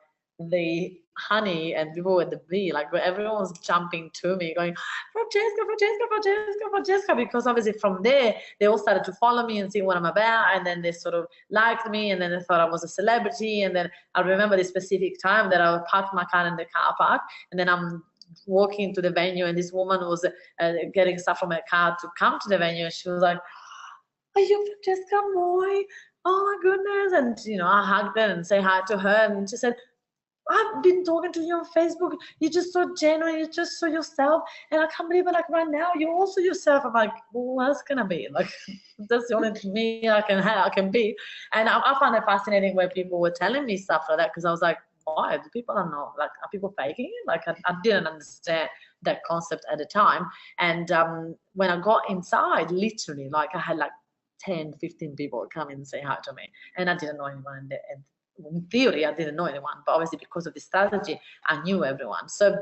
Speaker 1: the honey, and people were the bee, like where everyone was jumping to me going, Francesca, because obviously from there they all started to follow me and see what I'm about, and then they sort of liked me, and then they thought I was a celebrity. And then I remember the specific time that I parked my car in the car park, and then I'm walking to the venue, and this woman was getting stuff from her car to come to the venue, and she was like, are you Francesca Moy? Oh my goodness. And I hugged her and say hi to her, and she said, I've been talking to you on Facebook. You're just so genuine. You're just so yourself. And I can't believe it. Like right now, you're also yourself. I'm like, well, what's gonna be? Like, that's the only me I can be. And I find it fascinating where people were telling me stuff like that, because I was like, why? Do people are people faking it? Like I didn't understand that concept at the time. And when I got inside, literally, like I had like 10, 15 people come in and say hi to me, and I didn't know anyone. In theory, I didn't know anyone, but obviously because of the strategy, I knew everyone. So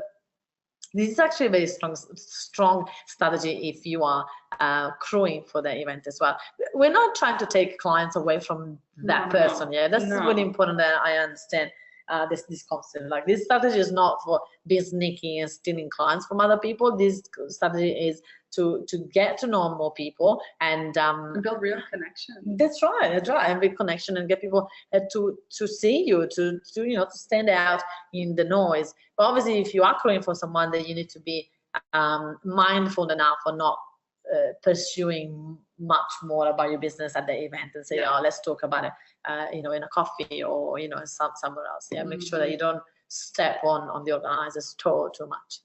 Speaker 1: this is actually a very strong strategy if you are crewing for the event as well. We're not trying to take clients away from that person. Yeah, that's really important that I understand. This concept, like this strategy is not for being sneaky and stealing clients from other people. This strategy is to get to know more people and
Speaker 2: build real connection.
Speaker 1: That's right, and build connection and get people to see you, to to stand out in the noise. But obviously, if you are crewing for someone, then you need to be mindful enough for not pursuing much more about your business at the event and say, oh, let's talk about it, in a coffee or somewhere else. Yeah, make sure that you don't step on the organizer's toe too much.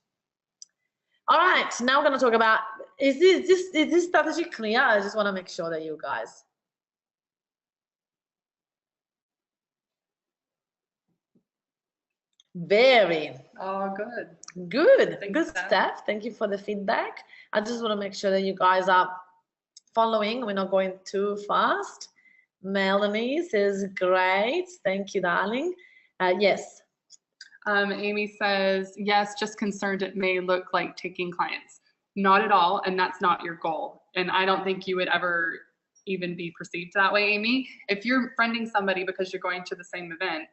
Speaker 1: All right, now we're going to talk about, is this strategy clear? I just want to make sure that you guys. Very.
Speaker 2: Oh, good.
Speaker 1: Good stuff. Thank you for the feedback. I just want to make sure that you guys are following. We're not going too fast. Melanie says, great. Thank you, darling. Yes.
Speaker 2: Amy says, yes, just concerned it may look like taking clients. Not at all, and that's not your goal. And I don't think you would ever even be perceived that way, Amy. If you're friending somebody because you're going to the same event,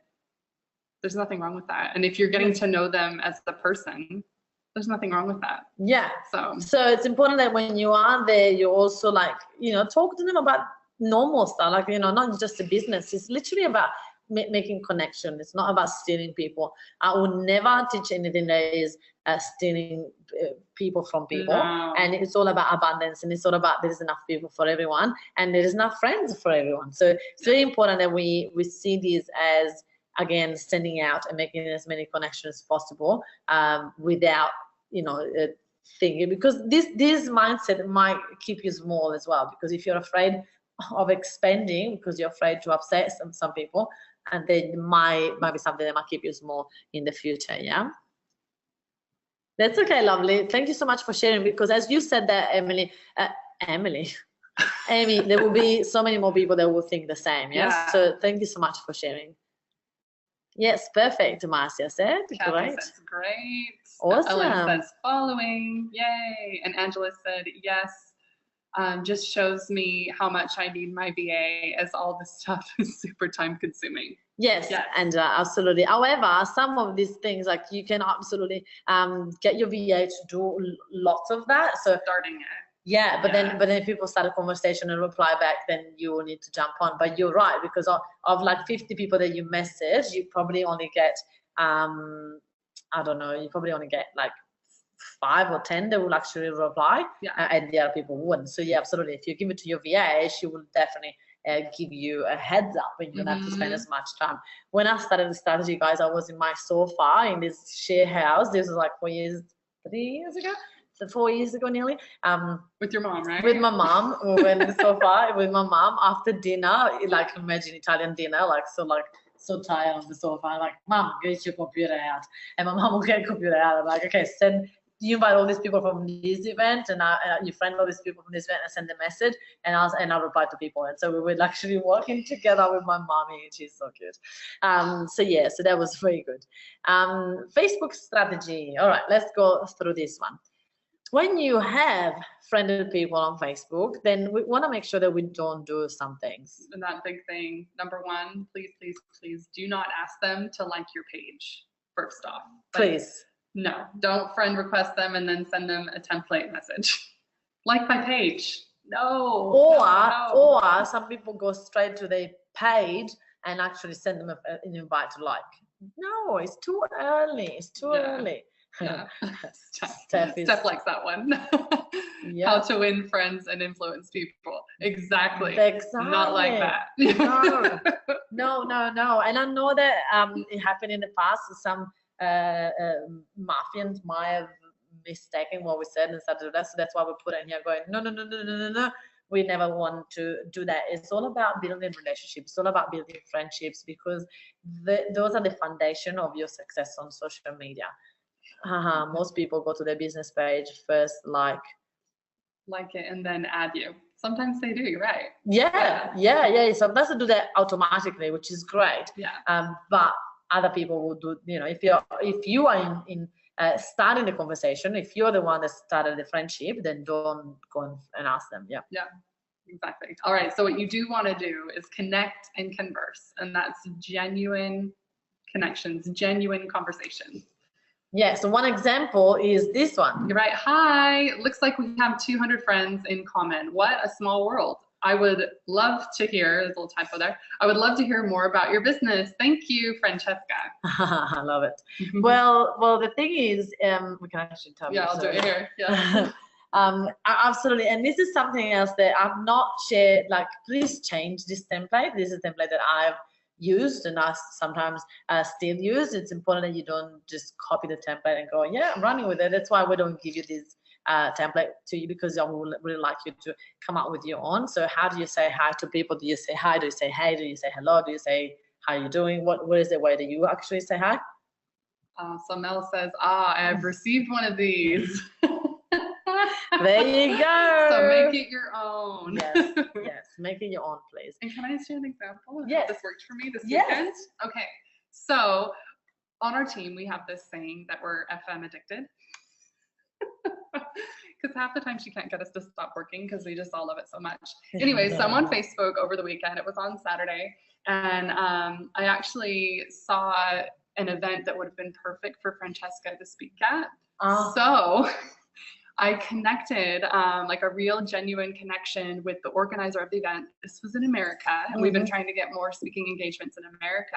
Speaker 2: there's nothing wrong with that. And if you're getting to know them as the person, there's nothing wrong with that.
Speaker 1: Yeah. So it's important that when you are there, you also talk to them about normal stuff, like, not just the business. It's literally about making connection. It's not about stealing people. I will never teach anything that is stealing people from people. No. And it's all about abundance, and it's all about there's enough people for everyone, and there is enough friends for everyone. So it's very important that we see this as, again, standing out and making as many connections as possible, without thinking, because this mindset might keep you small as well, because if you're afraid of expanding because you're afraid to upset some people, and then might be something that might keep you small in the future. Yeah, that's okay. Lovely. Thank you so much for sharing, because as you said that, Amy, there will be so many more people that will think the same. Yes. Yeah? So thank you so much for sharing. Yes, perfect. Marcia said,
Speaker 2: Kathy
Speaker 1: great.
Speaker 2: Says, great.
Speaker 1: Awesome.
Speaker 2: Ellen says, following. Yay. And Angela said, yes. Just shows me how much I need my VA, as all this stuff is super time consuming.
Speaker 1: Yes, and absolutely. However, some of these things, like, you can absolutely get your VA to do lots of that. So
Speaker 2: starting it.
Speaker 1: Yeah, but then if people start a conversation and reply back, then you will need to jump on. But you're right, because of like 50 people that you message, you probably only get I don't know, you probably only get like 5 or 10 that will actually reply, and the other people wouldn't. So yeah, absolutely. If you give it to your VA, she will definitely give you a heads up, and you don't have to spend as much time. When I started the strategy, guys, I was in my sofa in this share house. This was like 3 years ago. So 4 years ago nearly.
Speaker 2: With your mom, right?
Speaker 1: With my mom. We went in the sofa with my mom after dinner, like, imagine Italian dinner, so tired on the sofa. I'm like, Mom, get your computer out. And my mom will get a computer out. I'm like, okay, you invite all these people from this event, and you friend all these people from this event, and send a message, and I'll reply to people. And so we were actually working together with my mommy, and she's so cute. So that was very good. Facebook strategy. All right, let's go through this one. When you have friended people on Facebook, then we want to make sure that we don't do some things.
Speaker 2: And that big thing, number one, please do not ask them to like your page, first off.
Speaker 1: Please.
Speaker 2: No, don't friend request them and then send them a template message. Like my page. No.
Speaker 1: Or some people go straight to their page and actually send them an invite to like. No, it's too early. It's too early.
Speaker 2: Yeah.
Speaker 1: Steph
Speaker 2: likes that one.
Speaker 1: Yeah.
Speaker 2: How to win friends and influence people. Exactly.
Speaker 1: Exactly.
Speaker 2: Not like that.
Speaker 1: No. And I know that it happened in the past. Some Mafians might have mistaken what we said and started to do that. So that's why we put it in here going, no. We never want to do that. It's all about building relationships. It's all about building friendships, because those are the foundation of your success on social media. Most people go to their business page first, like
Speaker 2: it, and then add you. Sometimes they do, you're right.
Speaker 1: Yeah. Sometimes they do that automatically, which is great.
Speaker 2: Yeah.
Speaker 1: But other people will do, if you are in starting the conversation, if you're the one that started the friendship, then don't go and ask them. Yeah.
Speaker 2: Exactly. All right. So what you do want to do is connect and converse, and that's genuine connections, genuine conversations.
Speaker 1: Yeah. So one example is this one.
Speaker 2: You're right. Hi. Looks like we have 200 friends in common. What a small world. I would love to hear, there's a little typo there. I would love to hear more about your business. Thank you, Francesca.
Speaker 1: I love it. Well, the thing is, we can actually tell.
Speaker 2: Yeah, I'll do it here. Yeah.
Speaker 1: Absolutely. And this is something else that I've not shared. Like, please change this template. This is a template that I've used and I sometimes still use. It's important that you don't just copy the template and go, yeah, I'm running with it. That's why we don't give you this template to you, because I would really like you to come up with your own. So how do you say hi to people? Do you say hi? Do you say hey? Do you say hello? Do you say how you doing? What is the way that you actually say hi?
Speaker 2: So Mel says, I have received one of these.
Speaker 1: There you go.
Speaker 2: So make it your own.
Speaker 1: Yes, make it your own, please.
Speaker 2: And can I share an example of
Speaker 1: yes.
Speaker 2: how this worked for me this weekend? Okay, so on our team, we have this saying that we're FM addicted. Because half the time she can't get us to stop working because we just all love it so much. Anyway, so I'm on Facebook over the weekend. It was on Saturday. And I actually saw an event that would have been perfect for Francesca to speak at. So I connected, like a real genuine connection with the organizer of the event. This was in America, and we've been trying to get more speaking engagements in America.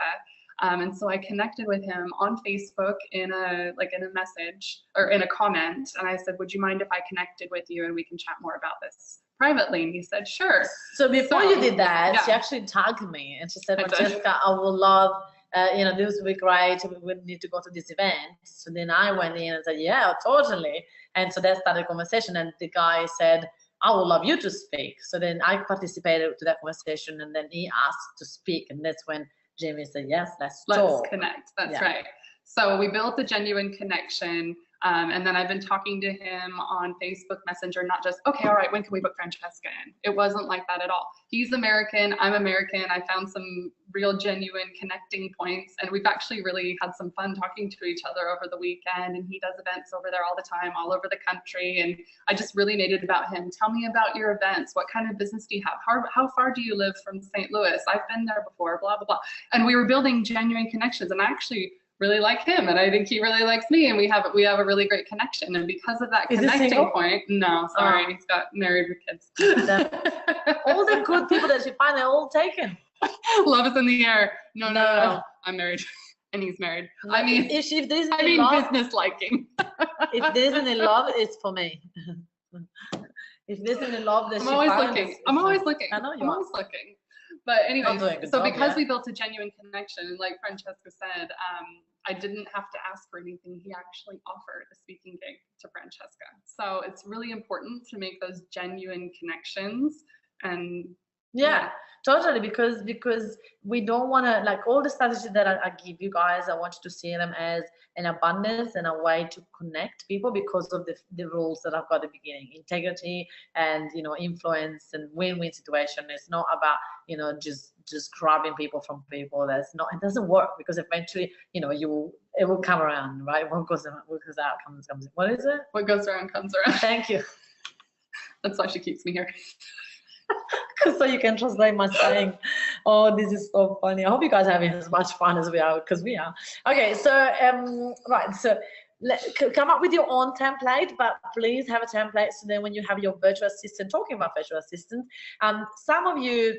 Speaker 2: And so I connected with him on Facebook in a message or in a comment, and I said, would you mind if I connected with you and we can chat more about this privately? And he said, sure.
Speaker 1: So before you did that, she actually tagged me and she said, Francesca, I would love, this would be great. We would need to go to this event. So then I went in and said, yeah, totally. And so that started a conversation, and the guy said, I would love you to speak. So then I participated to that conversation, and then he asked to speak, and that's when Jamie said, yes, let's
Speaker 2: connect. That's right. So we built a genuine connection. And then I've been talking to him on Facebook Messenger, not just, okay, all right, when can we book Francesca in? It wasn't like that at all. He's American, I'm American. I found some real genuine connecting points, and we've actually really had some fun talking to each other over the weekend, and he does events over there all the time, all over the country. And I just really made it about him. Tell me about your events. What kind of business do you have? How far do you live from St. Louis? I've been there before, blah, blah, blah. And we were building genuine connections, and I actually really like him, and I think he really likes me, and we have a really great connection. And because of that connecting point, no, sorry, he's got married with kids.
Speaker 1: All the good people that you find, they're all taken.
Speaker 2: Love is in the air. No. I'm married, and he's married.
Speaker 1: No, if there's any love,
Speaker 2: business liking.
Speaker 1: If there's any love, it's for me. If there's any love,
Speaker 2: I'm always looking. I'm always looking.
Speaker 1: I know you
Speaker 2: I'm
Speaker 1: are.
Speaker 2: always looking. But anyway, so because we built a genuine connection, and like Francesca said, I didn't have to ask for anything. He actually offered a speaking gig to Francesca. So it's really important to make those genuine connections. And
Speaker 1: yeah, totally, because we don't want to, like, all the strategies that I give you guys, I want you to see them as an abundance and a way to connect people because of the rules that I've got at the beginning: integrity and influence and win-win situation. It's not about just grabbing people from people. It doesn't work, because eventually it will come around, right? What goes out comes in. What is it?
Speaker 2: What goes around comes around.
Speaker 1: Thank you.
Speaker 2: That's why she keeps me here.
Speaker 1: So you can translate my saying. Oh, this is so funny. I hope you guys are having as much fun as we are, because we are. Okay, so right, so come up with your own template, but please have a template so then when you have your virtual assistant, talking about virtual assistants, some of you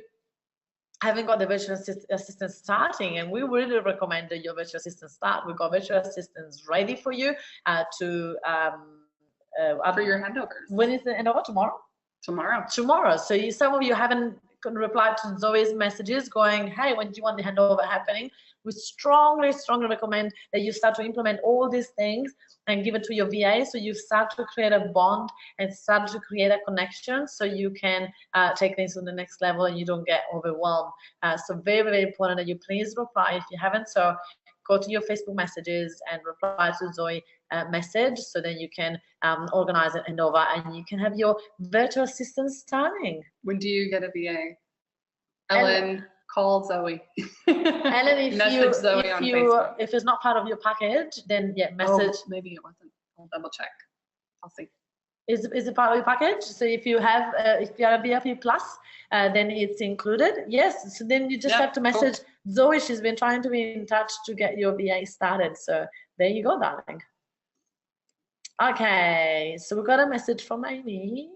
Speaker 1: haven't got the virtual assistant starting, and we really recommend that your virtual assistant start. We've got virtual assistants ready for you to
Speaker 2: for your handovers.
Speaker 1: When is the handover? Tomorrow? Tomorrow. So some of you haven't replied to Zoe's messages going, hey, when do you want the handover happening? We strongly recommend that you start to implement all these things and give it to your VA, so you start to create a bond and start to create a connection, so you can take things to the next level and you don't get overwhelmed. So very important that you please reply if you haven't. So go to your Facebook messages and reply to Zoe message, so then you can organize it and over, and you can have your virtual assistant starting.
Speaker 2: When do you get a VA? Ellen, call Zoe.
Speaker 1: Ellen, if it's not part of your package, then yeah, message.
Speaker 2: Oh, maybe it wasn't. I'll double check. I'll see.
Speaker 1: Is it part of your package? So if you have a VIP plus, then it's included. Yes. So then you just have to message Zoe. She's been trying to be in touch to get your VA started. So there you go, darling. Okay. So we got a message from Amy.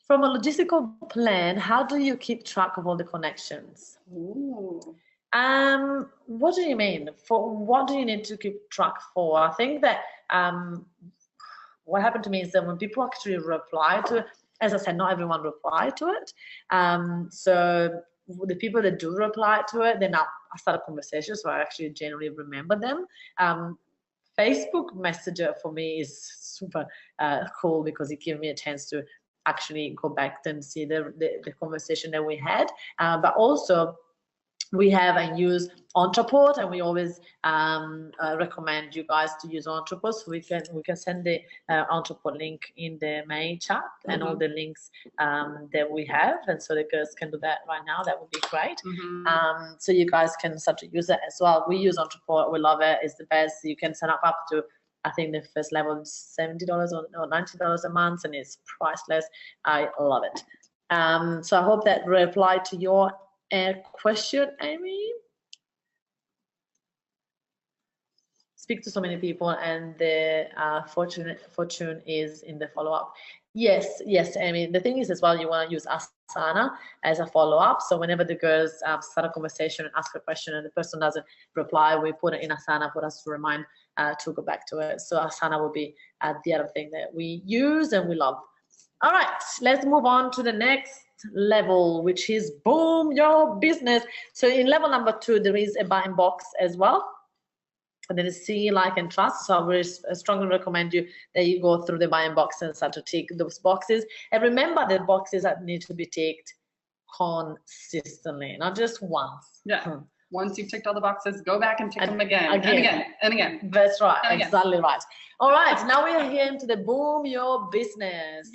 Speaker 1: From a logistical plan, how do you keep track of all the connections?
Speaker 2: Ooh.
Speaker 1: What do you mean? For what do you need to keep track for? I think that what happened to me is that when people actually reply to it, as I said, not everyone replied to it. So the people that do reply to it, then I start a conversation, so I actually generally remember them. Facebook Messenger for me is super cool because it gives me a chance to actually go back and see the conversation that we had, but also we have and use Entreport, and we always recommend you guys to use Entreport, so we can send the Entreport link in the main chat and all the links that we have, and so the girls can do that right now. That would be great. So you guys can start to use it as well. We use Entreport, we love it, it's the best. You can sign up to, I think the first level is $70 or $90 a month, and it's priceless. I love it. So I hope that replied to your question, Amy. Speak to so many people, and the fortune is in the follow-up. Yes, Amy. The thing is as well, you want to use Asana as a follow-up. So whenever the girls start a conversation and ask a question and the person doesn't reply, we put it in Asana for us to remind to go back to it. So Asana will be the other thing that we use and we love. All right, let's move on to the next level, which is boom your business. So in level number 2, there is a buying box as well. And then it's see, like, and trust. So I really strongly recommend you that you go through the buying box and start to tick those boxes. And remember, the boxes that need to be ticked consistently, not just once.
Speaker 2: Yeah. Once you've ticked all the boxes, go back and tick them again.
Speaker 1: That's right. Exactly right. All right. Now we are here into the boom your business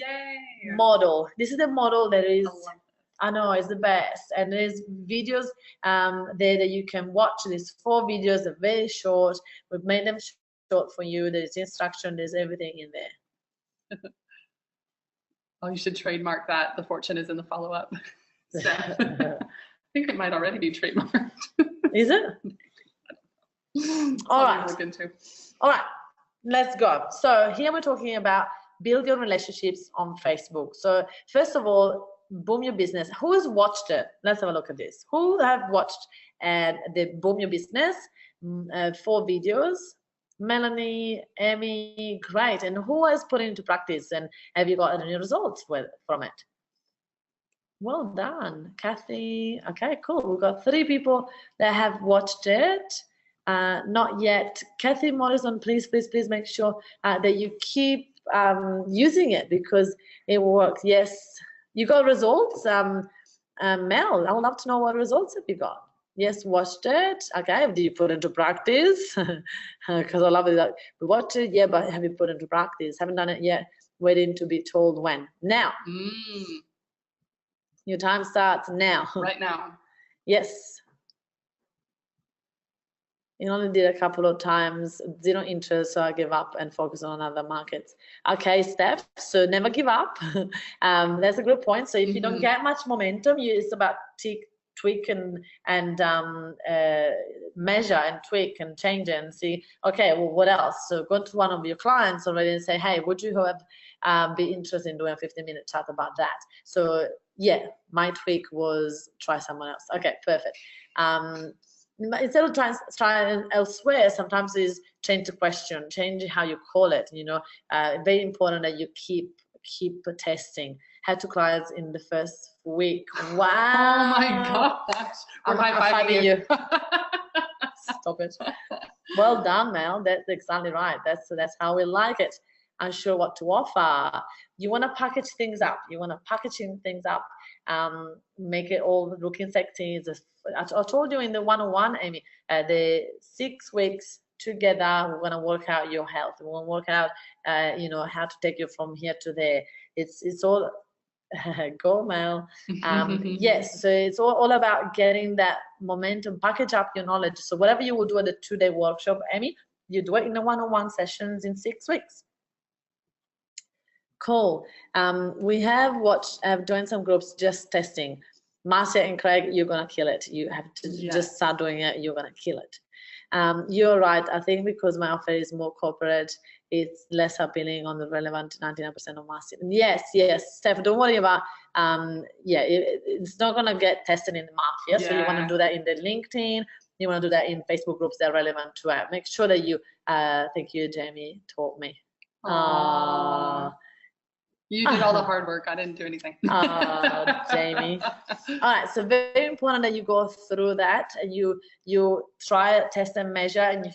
Speaker 1: model. This is the model that is, I know, it's the best. And there's videos there that you can watch. There's 4 videos. They're very short. We've made them short for you. There's instruction. There's everything in there.
Speaker 2: Oh, you should trademark that. The fortune is in the follow-up. I think it might already be trademarked.
Speaker 1: Is it? All right.
Speaker 2: Look into.
Speaker 1: All right. Let's go. So here we're talking about build your relationships on Facebook. So first of all, boom your business. Who has watched it? Let's have a look at this. Who have watched the boom your business 4 videos? Melanie, Amy, great. And who has put it into practice, and have you got any results from it? Well done, Kathy. Okay, cool. We've got 3 people that have watched it. Not yet. Kathy Morrison, please make sure that you keep using it because it works. Yes, you got results. Mel, I would love to know what results have you got. Yes, watched it. Okay, did you put into practice? Because I love it that we watched it. Yeah, but have you put into practice? Haven't done it yet. Waiting to be told when. Now. Your time starts now.
Speaker 2: Right now.
Speaker 1: Yes. You only did a couple of times, 0 interest, so I give up and focus on other markets. Okay, Steph, so never give up. That's a good point. So if you don't get much momentum, it's about tweak and measure and tweak and change it and see, okay, well, what else? So go to one of your clients already and say, hey, would you have be interested in doing a 15-minute chat about that? So yeah, my tweak was try someone else. Okay, perfect. Instead of trying elsewhere, sometimes is change the question, change how you call it. You know, very important that you keep testing. Had 2 clients in the first week. Wow.
Speaker 2: Oh my gosh.
Speaker 1: I'm high-fiving you. Stop it. Well done, Mel. That's exactly right. That's how we like it. Unsure what to offer. You want to package things up. Make it all looking sexy. I told you in the 101, Amy, the 6 weeks together, we're gonna work out your health. We're gonna work out, you know, how to take you from here to there. It's all go, Mel. Yes, so it's all about getting that momentum, package up your knowledge. So whatever you will do at the 2-day workshop, Amy, you do it in the 101 sessions in 6 weeks. Cool. We have joined some groups just testing. Marcia and Craig, you're gonna kill it. You have to just start doing it. You're gonna kill it. You're right. I think because my offer is more corporate, it's less appealing on the relevant 99% of market. Yes, Steph, don't worry about. It's not gonna get tested in the mafia. So you want to do that in the LinkedIn. You want to do that in Facebook groups that are relevant to it. Make sure that you. Thank you, Jamie. Taught me.
Speaker 2: You did all the hard work. I didn't do anything.
Speaker 1: Jamie. All right, so very important that you go through that. You try, test and measure. And if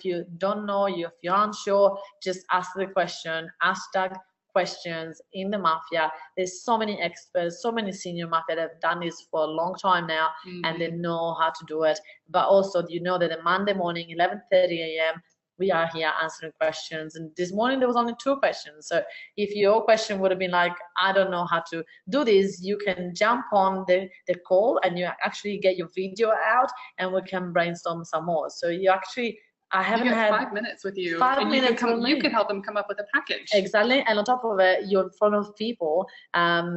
Speaker 1: you don't know, if you're unsure, just ask the question. Hashtag questions in the mafia. There's so many experts, so many senior mafia that have done this for a long time now, and they know how to do it. But also, you know that the Monday morning, 11:30 a.m., we are here answering questions. And this morning there was only 2 questions. So if your question would have been like, I don't know how to do this, you can jump on the call and you actually get your video out and we can brainstorm some more. So you actually, I haven't had
Speaker 2: 5 minutes with you.
Speaker 1: 5 minutes.
Speaker 2: You could help them come up with a package.
Speaker 1: Exactly. And on top of it, you're in front of people.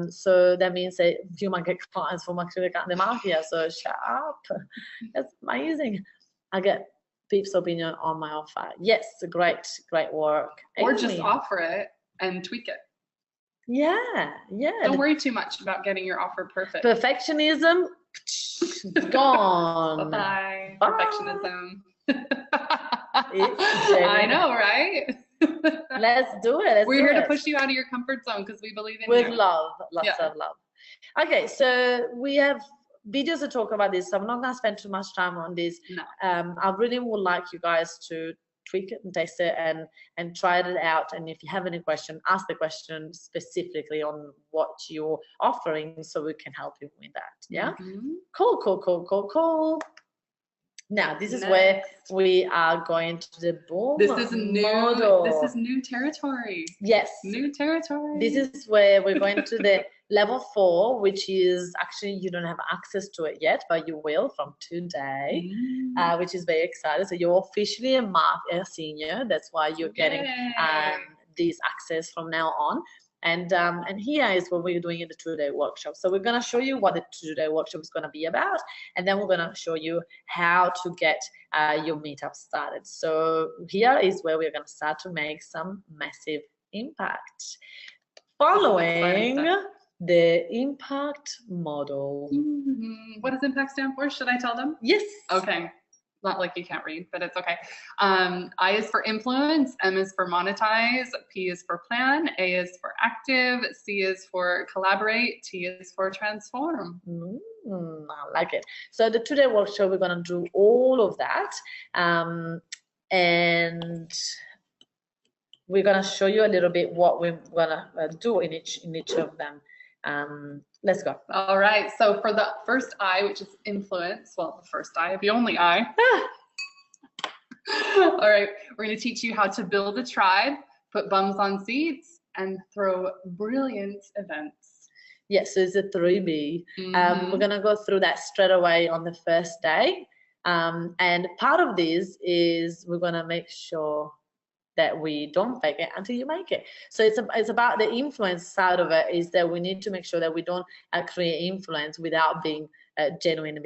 Speaker 1: So that means that you might get clients from actually the mafia. So shut up. That's amazing. I get people's opinion on my offer. Yes, great work.
Speaker 2: Or just offer it and tweak it.
Speaker 1: Yeah.
Speaker 2: Don't worry too much about getting your offer perfect.
Speaker 1: Perfectionism, gone.
Speaker 2: Bye. Perfectionism. I know, right?
Speaker 1: Let's do it.
Speaker 2: We're here to push you out of your comfort zone because we believe in
Speaker 1: with
Speaker 2: you.
Speaker 1: love, lots of love. Okay, so we have videos to talk about this, so I'm not going to spend too much time on this.
Speaker 2: No.
Speaker 1: I really would like you guys to tweak it and test it and try it out. And if you have any question, ask the question specifically on what you're offering so we can help you with that. Yeah. Cool. Now this is where we are going to the boom.
Speaker 2: This is
Speaker 1: model.
Speaker 2: This is new territory.
Speaker 1: Yes.
Speaker 2: New territory.
Speaker 1: This is where we're going to the level 4, which is actually you don't have access to it yet, but you will from today, which is very exciting. So you're officially a senior. That's why you're getting this access from now on. And here is what we're doing in the 2-day workshop. So we're going to show you what the 2-day workshop is going to be about, and then we're going to show you how to get your meetup started. So here is where we're going to start to make some massive impact. Following the impact model.
Speaker 2: What does impact stand for? Should I tell them?
Speaker 1: Yes.
Speaker 2: Okay. Not like you can't read, but it's okay. I is for influence, M is for monetize, P is for plan, A is for active, C is for collaborate, T is for transform.
Speaker 1: I like it. So the 2-day workshop, we're going to do all of that. And we're going to show you a little bit what we're going to do in each of them. Let's go.
Speaker 2: All right. So for the first I, which is influence, well, the first I, the only I. All right. We're going to teach you how to build a tribe, put bums on seats, and throw brilliant events.
Speaker 1: Yes, so it's a 3B. We're going to go through that straight away on the first day. And part of this is we're going to make sure that we don't fake it until you make it. So it's about the influence side of it, is that we need to make sure that we don't create influence without being genuine,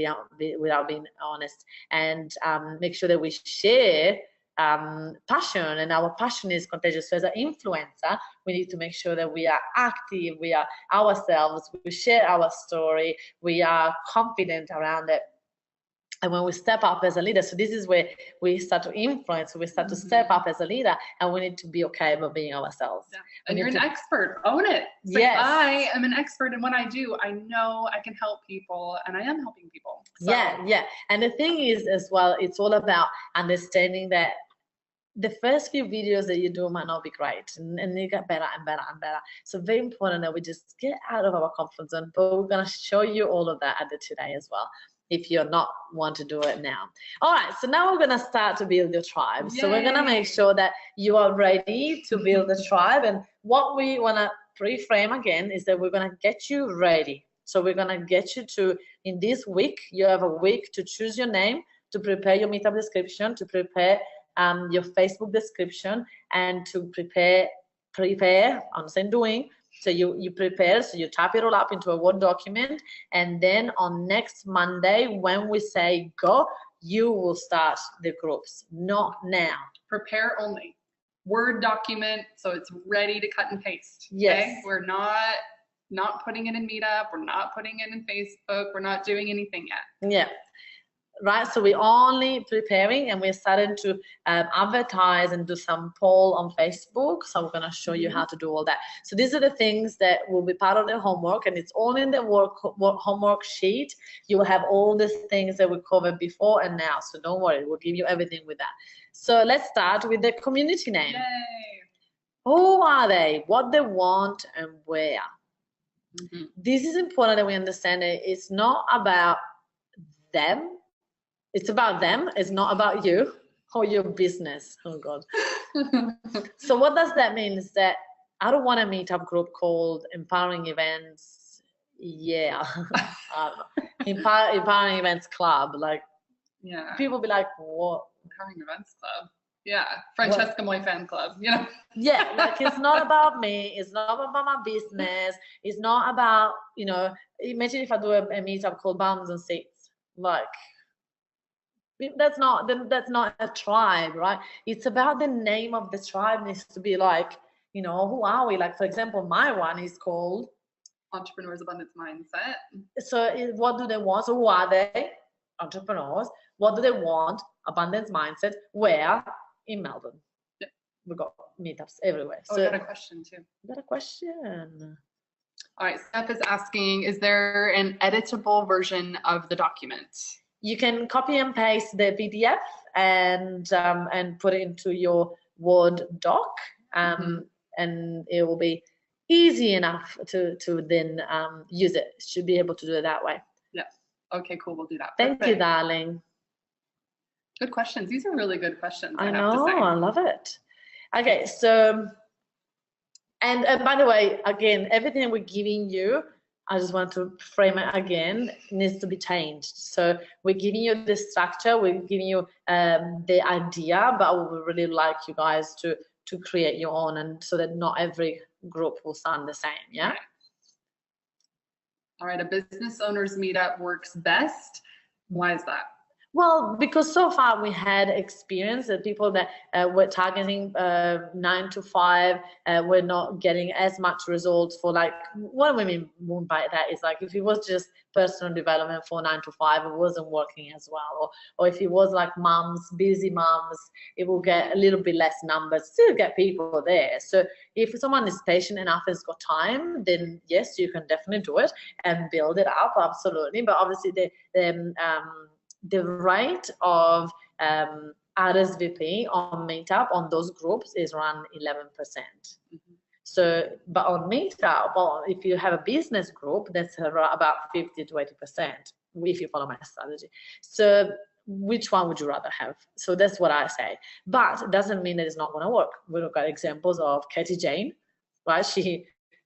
Speaker 1: without being honest, and make sure that we share passion, and our passion is contagious. So as an influencer, we need to make sure that we are active, we are ourselves, we share our story, we are confident around it. And when we step up as a leader, so this is where we start to influence, we start to step up as a leader, and we need to be okay about being ourselves.
Speaker 2: Yeah. And you're an expert, own it. It's
Speaker 1: yes.
Speaker 2: Like, I am an expert in what I do. I know I can help people, and I am helping people. So.
Speaker 1: Yeah. And the thing is as well, it's all about understanding that the first few videos that you do might not be great, and you get better and better and better. So very important that we just get out of our comfort zone, but we're gonna show you all of that at the today as well, if you're not want to do it now. All right, so now we're gonna start to build your tribe. Yay. So we're gonna make sure that you are ready to build the tribe, and what we wanna pre-frame again is that we're gonna get you ready. So we're gonna get you to, in this week, you have a week to choose your name, to prepare your meetup description, to prepare your Facebook description, and to prepare, I'm saying doing, so you prepare, so you type it all up into a Word document, and then on next Monday, when we say go, you will start the groups, not now.
Speaker 2: Prepare only. Word document, so it's ready to cut and paste.
Speaker 1: Yes.
Speaker 2: Okay? We're not putting it in Meetup, we're not putting it in Facebook, we're not doing anything yet.
Speaker 1: Yeah. Right, so we're only preparing, and we're starting to advertise and do some poll on Facebook. So we're gonna show you how to do all that. So these are the things that will be part of the homework, and it's all in the homework sheet. You will have all the things that we covered before and now. So don't worry, we'll give you everything with that. So let's start with the community name.
Speaker 2: Yay.
Speaker 1: Who are they? What they want and where? This is important that we understand it. It's not about them. It's about them. It's not about you or your business. Oh God. So what does that mean? Is that I don't want a meetup group called Empowering Events. Yeah. Empowering Events Club. Like,
Speaker 2: yeah.
Speaker 1: People be like, what?
Speaker 2: Empowering Events Club. Yeah. Francesca Moy Fan Club. You know.
Speaker 1: Yeah. Like, it's not about me. It's not about my business. It's not about, you know, imagine if I do a meetup called Bums and Seats. Like, that's not a tribe, right? It's about the name of the tribe needs to be like, you know, who are we? Like, for example, my one is called
Speaker 2: Entrepreneurs Abundance Mindset.
Speaker 1: So what do they want? So who are they? Entrepreneurs. What do they want? Abundance Mindset. Where? In Melbourne.
Speaker 2: Yeah.
Speaker 1: We've got meetups everywhere.
Speaker 2: Oh, I got a question too.
Speaker 1: You got a question?
Speaker 2: All right, Steph is asking, is there an editable version of the document?
Speaker 1: You can copy and paste the PDF and put it into your Word doc, and it will be easy enough to then use it. Should be able to do it that way.
Speaker 2: Yeah. Okay, cool. We'll do that.
Speaker 1: Thank you, darling.
Speaker 2: Good questions. These are really good questions.
Speaker 1: I know. I love it. Okay, so and by the way, again, everything we're giving you, I just want to frame it again, needs to be changed. So we're giving you the structure, we're giving you the idea, but we would really like you guys to create your own, and so that not every group will sound the same, yeah?
Speaker 2: All right, a business owners meetup works best. Why is that?
Speaker 1: Well, because so far we had experience that people that were targeting 9 to 5 were not getting as much results for, like, what we mean by that is, like, if it was just personal development for 9 to 5, it wasn't working as well. Or if it was like moms, busy moms, it will get a little bit less numbers, still get people there. So if someone is patient enough and has got time, then yes, you can definitely do it and build it up, absolutely. But obviously the rate of RSVP on Meetup on those groups is around 11%. So, but on Meetup, well, if you have a business group, that's about 50 to 80%, if you follow my strategy. So which one would you rather have? So that's what I say. But it doesn't mean that it's not going to work. We've got examples of Katie Jane, right?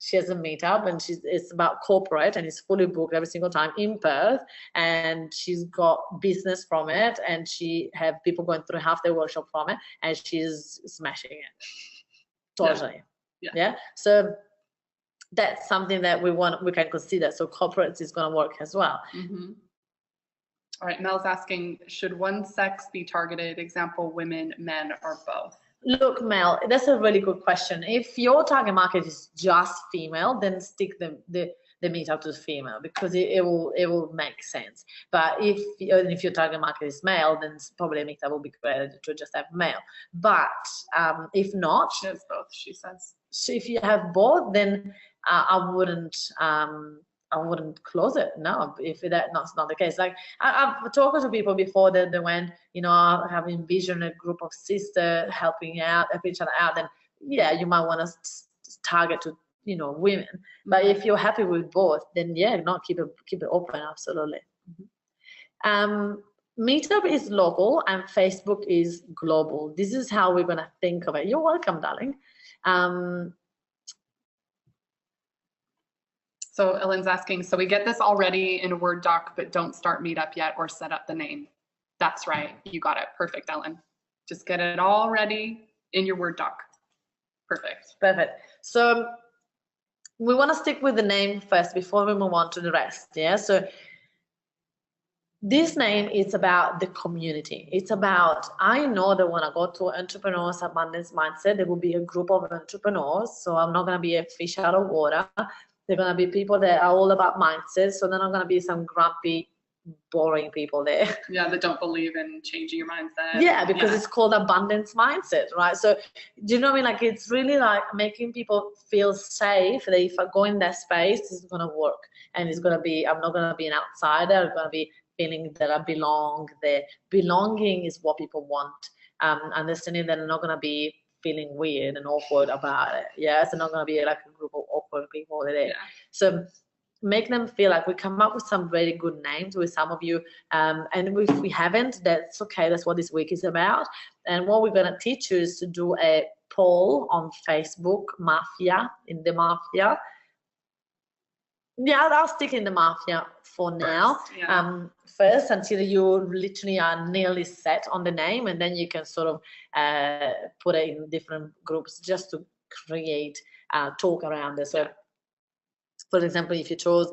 Speaker 1: She has a meetup, and it's about corporate, and it's fully booked every single time in Perth, and she's got business from it, and she have people going through half their workshop from it, and she's smashing it totally. Yeah. So that's something that we can consider. So corporate is going to work as well.
Speaker 2: All right, Mel's asking, should one sex be targeted? Example, women, men, or both?
Speaker 1: Look, Mel, that's a really good question. If your target market is just female, then stick the meetup to female, because it will make sense. But if your target market is male, then probably a meetup will be better to just have male. But if not,
Speaker 2: she has both, she says.
Speaker 1: So if you have both, then I wouldn't close it. No, if that's not the case. Like I've talked to people before that they went, I have envisioned a group of sisters helping each other out. Then yeah, you might want to target to women. But if you're happy with both, then yeah, keep it open. Absolutely. Meetup is local and Facebook is global. This is how we're gonna think of it. You're welcome, darling.
Speaker 2: So Ellen's asking, so we get this already in a Word doc, but don't start Meetup yet or set up the name. That's right. You got it. Perfect, Ellen. Just get it all ready in your Word doc. Perfect.
Speaker 1: Perfect. So we want to stick with the name first before we move on to the rest. Yeah. So this name is about the community. It's about, I know that when I go to Entrepreneurs Abundance Mindset, there will be a group of entrepreneurs. So I'm not going to be a fish out of water. They're going to be people that are all about mindset. So they're not going to be some grumpy, boring people there.
Speaker 2: Yeah, that don't believe in changing your mindset.
Speaker 1: Yeah, because it's called abundance mindset, right? So do you know what I mean? Like, it's really like making people feel safe that if I go in that space, it's going to work. And it's going to be, I'm not going to be an outsider. I'm going to be feeling that I belong there. Belonging is what people want. Understanding that I'm not going to be feeling weird and awkward about it. Yeah, it's not going to be like a group of awkward people there. Yeah. So make them feel like we come up with some very good names with some of you. And if we haven't, that's okay. That's what this week is about. And what we're going to teach you is to do a poll on Facebook, Mafia, in the Mafia. Yeah, I'll stick in the Mafia for now. First, until you literally are nearly set on the name, and then you can sort of put it in different groups just to create talk around it. So, for example, if you chose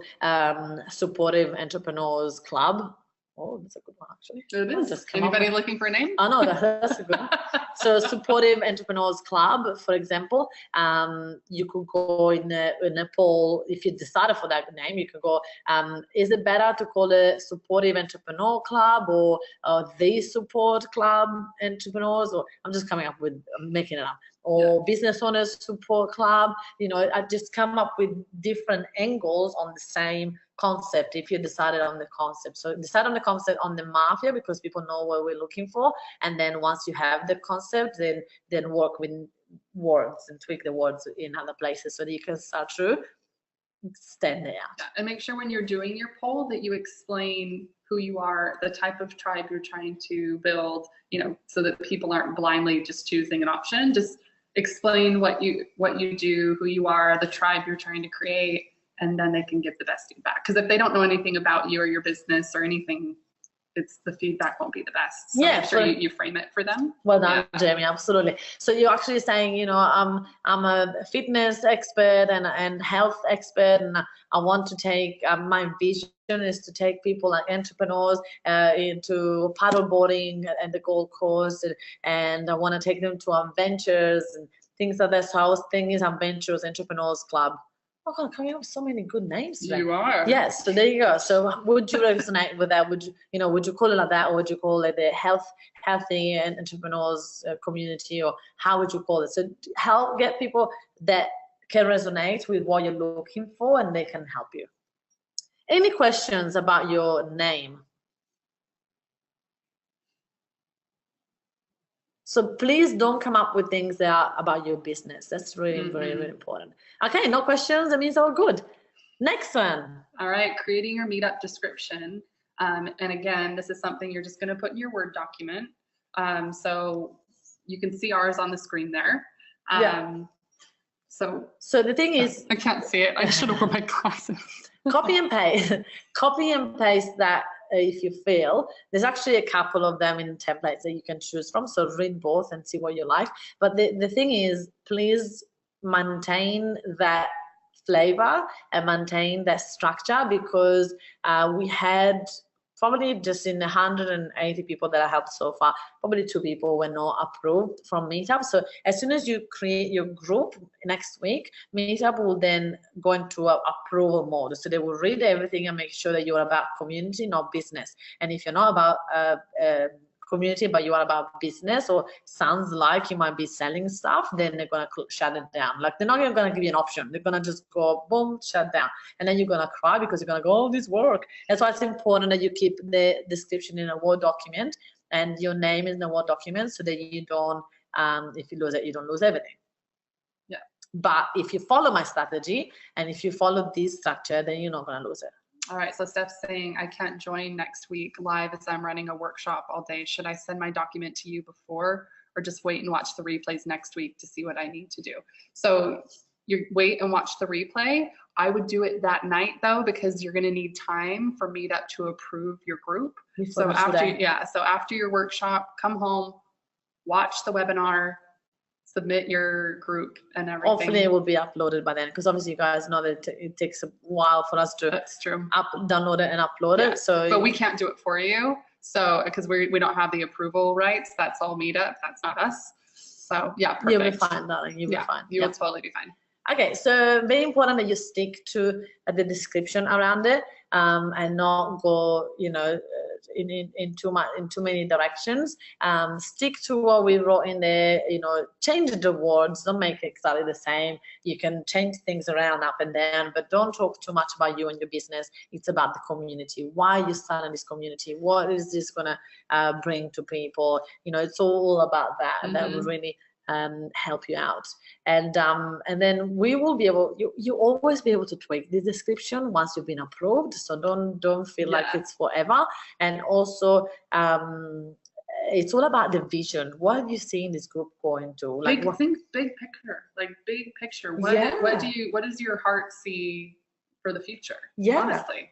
Speaker 1: Supportive Entrepreneurs Club, oh, that's a good one, actually.
Speaker 2: It is. Anybody looking for a name?
Speaker 1: Oh, no, that's a good one. So Supportive Entrepreneurs Club, for example, you could go in a poll. If you decided for that name, you could go, is it better to call it Supportive Entrepreneur Club or the Support Club Entrepreneurs? Or I'm just coming up with, making it up. Or Business Owners Support Club. I just come up with different angles on the same concept if you decided on the concept. So decide on the concept on the Mafia, because people know what we're looking for, and then once you have the concept, then work with words and tweak the words in other places so that you can start to stand out.
Speaker 2: And make sure when you're doing your poll that you explain who you are, the type of tribe you're trying to build, so that people aren't blindly just choosing an option. Just explain what you do, who you are, the tribe you're trying to create, and then they can give the best feedback. Because if they don't know anything about you or your business or anything, the feedback won't be the best. So make sure you frame it for them.
Speaker 1: Well done, Jamie, absolutely. So you're actually saying, I'm a fitness expert and health expert, and I want to take, my vision is to take people like entrepreneurs into paddleboarding and the Gold Coast, and I want to take them to adventures and things like that. So I was thinking Adventures Entrepreneurs Club. Oh God, coming up with so many good names today.
Speaker 2: You are.
Speaker 1: Yes, so there you go. So would you resonate with that? Would you call it like that, or would you call it the healthy and entrepreneurs community, or how would you call it? So help get people that can resonate with what you're looking for, and they can help you. Any questions about your name? So please don't come up with things that are about your business. That's really, very, very important. Okay, no questions. That means all good. Next one.
Speaker 2: All right, creating your meetup description. And again, this is something you're just going to put in your Word document. So you can see ours on the screen there. So
Speaker 1: the thing is,
Speaker 2: I can't see it. I should have worn my glasses.
Speaker 1: Copy and paste that. If you feel, there's actually a couple of them in templates that you can choose from, so read both and see what you like. But the thing is, please maintain that flavor and maintain that structure, because we had probably just in 180 people that I helped so far, probably 2 people were not approved from Meetup. So as soon as you create your group next week, Meetup will then go into approval mode. So they will read everything and make sure that you're about community, not business. And if you're not about community, but you are about business, or sounds like you might be selling stuff, then they're gonna shut it down. Like, they're not even gonna give you an option. They're gonna just go boom, shut down, and then you're gonna cry because you're gonna go, oh, this work. That's why it's important that you keep the description in a Word document and your name is in a Word document, so that you don't, if you lose it, you don't lose everything.
Speaker 2: Yeah.
Speaker 1: But if you follow my strategy and if you follow this structure, then you're not gonna lose it.
Speaker 2: All right, so Steph's saying, I can't join next week live as I'm running a workshop all day. Should I send my document to you before, or just wait and watch the replays next week to see what I need to do? So you wait and watch the replay. I would do it that night though, because you're gonna need time for Meetup to approve your group. So after your workshop, come home, watch the webinar, submit your group and everything.
Speaker 1: Hopefully it will be uploaded by then, because obviously you guys know that it takes a while for us to
Speaker 2: That's true.
Speaker 1: download it and upload it. So,
Speaker 2: but we can't do it for you. So because we don't have the approval rights, that's all Meetup. That's not us. So yeah, perfect.
Speaker 1: You'll be fine, darling. You'll be fine.
Speaker 2: You will totally be fine.
Speaker 1: Okay, so very important that you stick to the description around it, and not go, you know, in too many directions. Stick to what we wrote in there. You know, change the words. Don't make it exactly the same. You can change things around up and down, but don't talk too much about you and your business. It's about the community. Why you started this community? What is this gonna bring to people? You know, it's all about that. Mm-hmm. That will really help you out, and then we will be able, you always be able to tweak the description once you've been approved, so don't feel like it's forever. And also it's all about the vision. What have you seen this group going to? Like,
Speaker 2: think big picture. What does your heart see for the future? Honestly.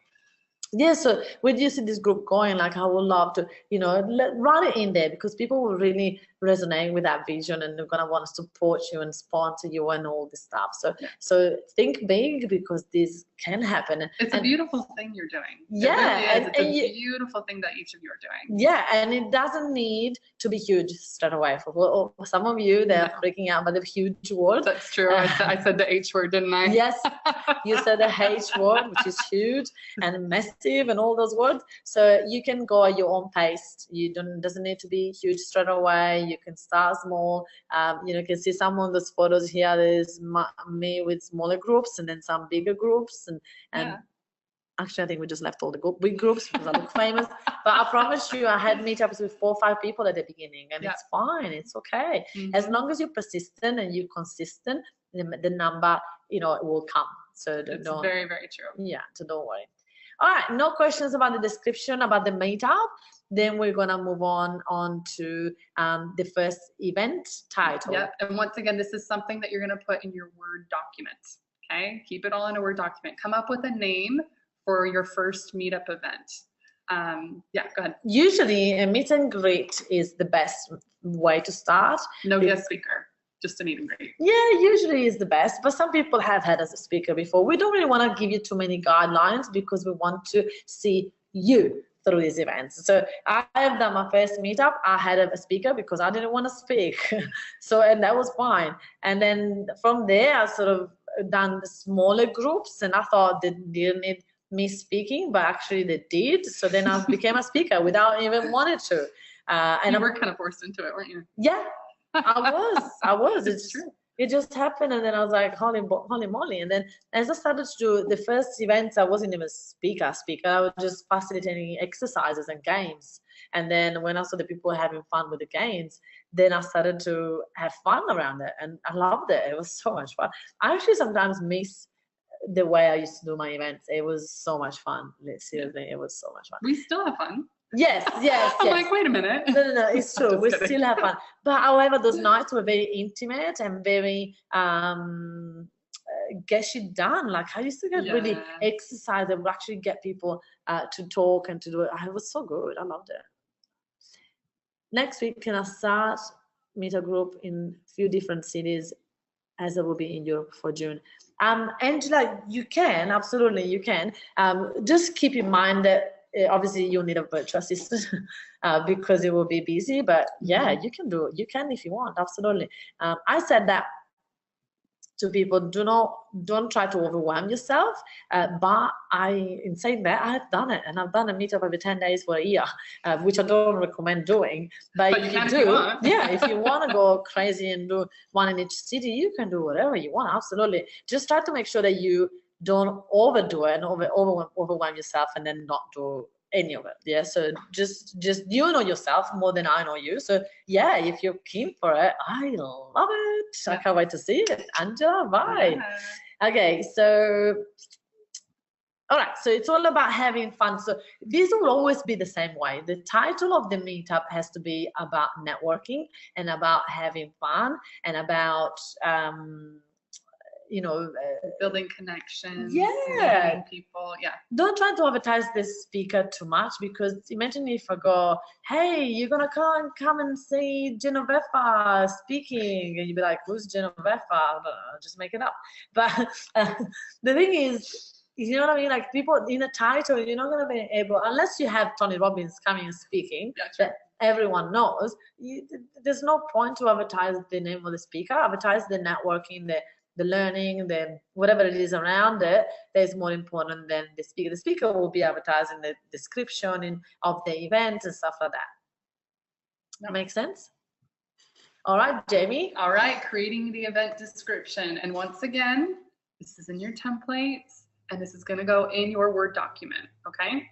Speaker 1: Yeah, so where do you see this group going? Like, I would love to, you know, write it in there, because people will really resonate with that vision, and they're gonna want to support you and sponsor you and all this stuff. So think big, because this can happen.
Speaker 2: It's a beautiful thing you're doing.
Speaker 1: Yeah,
Speaker 2: it's a beautiful thing that each of you are doing.
Speaker 1: Yeah, and it doesn't need to be huge straight away. For some of you, they're freaking out by the huge word.
Speaker 2: That's true. I said the H word, didn't I?
Speaker 1: Yes, you said the H word, which is huge and massive and all those words. So you can go at your own pace. Doesn't need to be huge straight away. You can start small. You know, you can see some of those photos here. There's me with smaller groups, and then some bigger groups, and actually, I think we just left all the big groups because I look famous. But I promise you, I had meetups with 4 or 5 people at the beginning, and it's fine. It's okay. Mm-hmm. As long as you're persistent and you're consistent, the number, you know, it will come. So
Speaker 2: it's very, very true.
Speaker 1: Yeah, so don't worry. All right, no questions about the description, about the meetup. Then we're gonna move on to the first event title.
Speaker 2: Yeah, and once again, this is something that you're gonna put in your Word document. Okay, keep it all in a Word document. Come up with a name for your first meetup event. Yeah, go ahead.
Speaker 1: Usually, a meet and greet is the best way to start.
Speaker 2: No guest speaker. Just a meet and greet.
Speaker 1: Yeah, usually is the best, but some people have had as a speaker before. We don't really want to give you too many guidelines, because we want to see you through these events. So I have done my first meetup. I had a speaker because I didn't want to speak. And that was fine. And then from there, I sort of done the smaller groups, and I thought they didn't need me speaking, but actually they did. So then I became a speaker without even wanting to. And
Speaker 2: you were kind of forced into it, weren't you?
Speaker 1: Yeah. I was. It's true. It just happened, and then I was like, holy moly. And then as I started to do the first events, I wasn't even speaker. I was just facilitating exercises and games. And then when I saw the people having fun with the games, then I started to have fun around it, and I loved it. It was so much fun. I actually sometimes miss the way I used to do my events. It was so much fun. Seriously, it was so much fun.
Speaker 2: We still have fun.
Speaker 1: Yes.
Speaker 2: I'm like, wait a minget.
Speaker 1: No, it's true. We still have fun. But however, those nights were very intimate and very get shit done. Like, I used to get really exercise and actually get people to talk and to do it. It was so good. I loved it. Next week, can I start meet a group in a few different cities, as I will be in Europe for June? Angela, you can, absolutely, you can. Just keep in mind that obviously you need a virtual assistant because it will be busy, but yeah, you can if you want, absolutely. I said that to people, don't try to overwhelm yourself, but in saying that, I've done it, and I've done a meetup every 10 days for a year, which I don't recommend doing, but if you do, yeah, if you want to go crazy and do one in each city, you can do whatever you want, absolutely. Just try to make sure that you don't overdo it and overwhelm yourself and then not do any of it. Yeah, so just you know yourself more than I know you, so yeah, if you're keen for it, I love it. I can't wait to see it. Angela, bye. Okay, so all right, so it's all about having fun. So this will always be the same way. The title of the meetup has to be about networking and about having fun and about
Speaker 2: building connections,
Speaker 1: yeah,
Speaker 2: people. Yeah,
Speaker 1: don't try to advertise this speaker too much, because imagine if I go, hey, you're gonna come and see Genoveva speaking, and you'd be like, who's Genoveva? Just make it up. But the thing is, you know what I mean, like, people in a title, you're not gonna be able, unless you have Tony Robbins coming and speaking, that everyone knows, there's no point to advertise the name of the speaker. Advertise the networking, the learning, the whatever it is around it, that is more important than the speaker. The speaker will be advertising the description of the event and stuff like that. That makes sense? All right, Jamie.
Speaker 2: All right, creating the event description. And once again, this is in your templates, and this is going to go in your Word document, okay?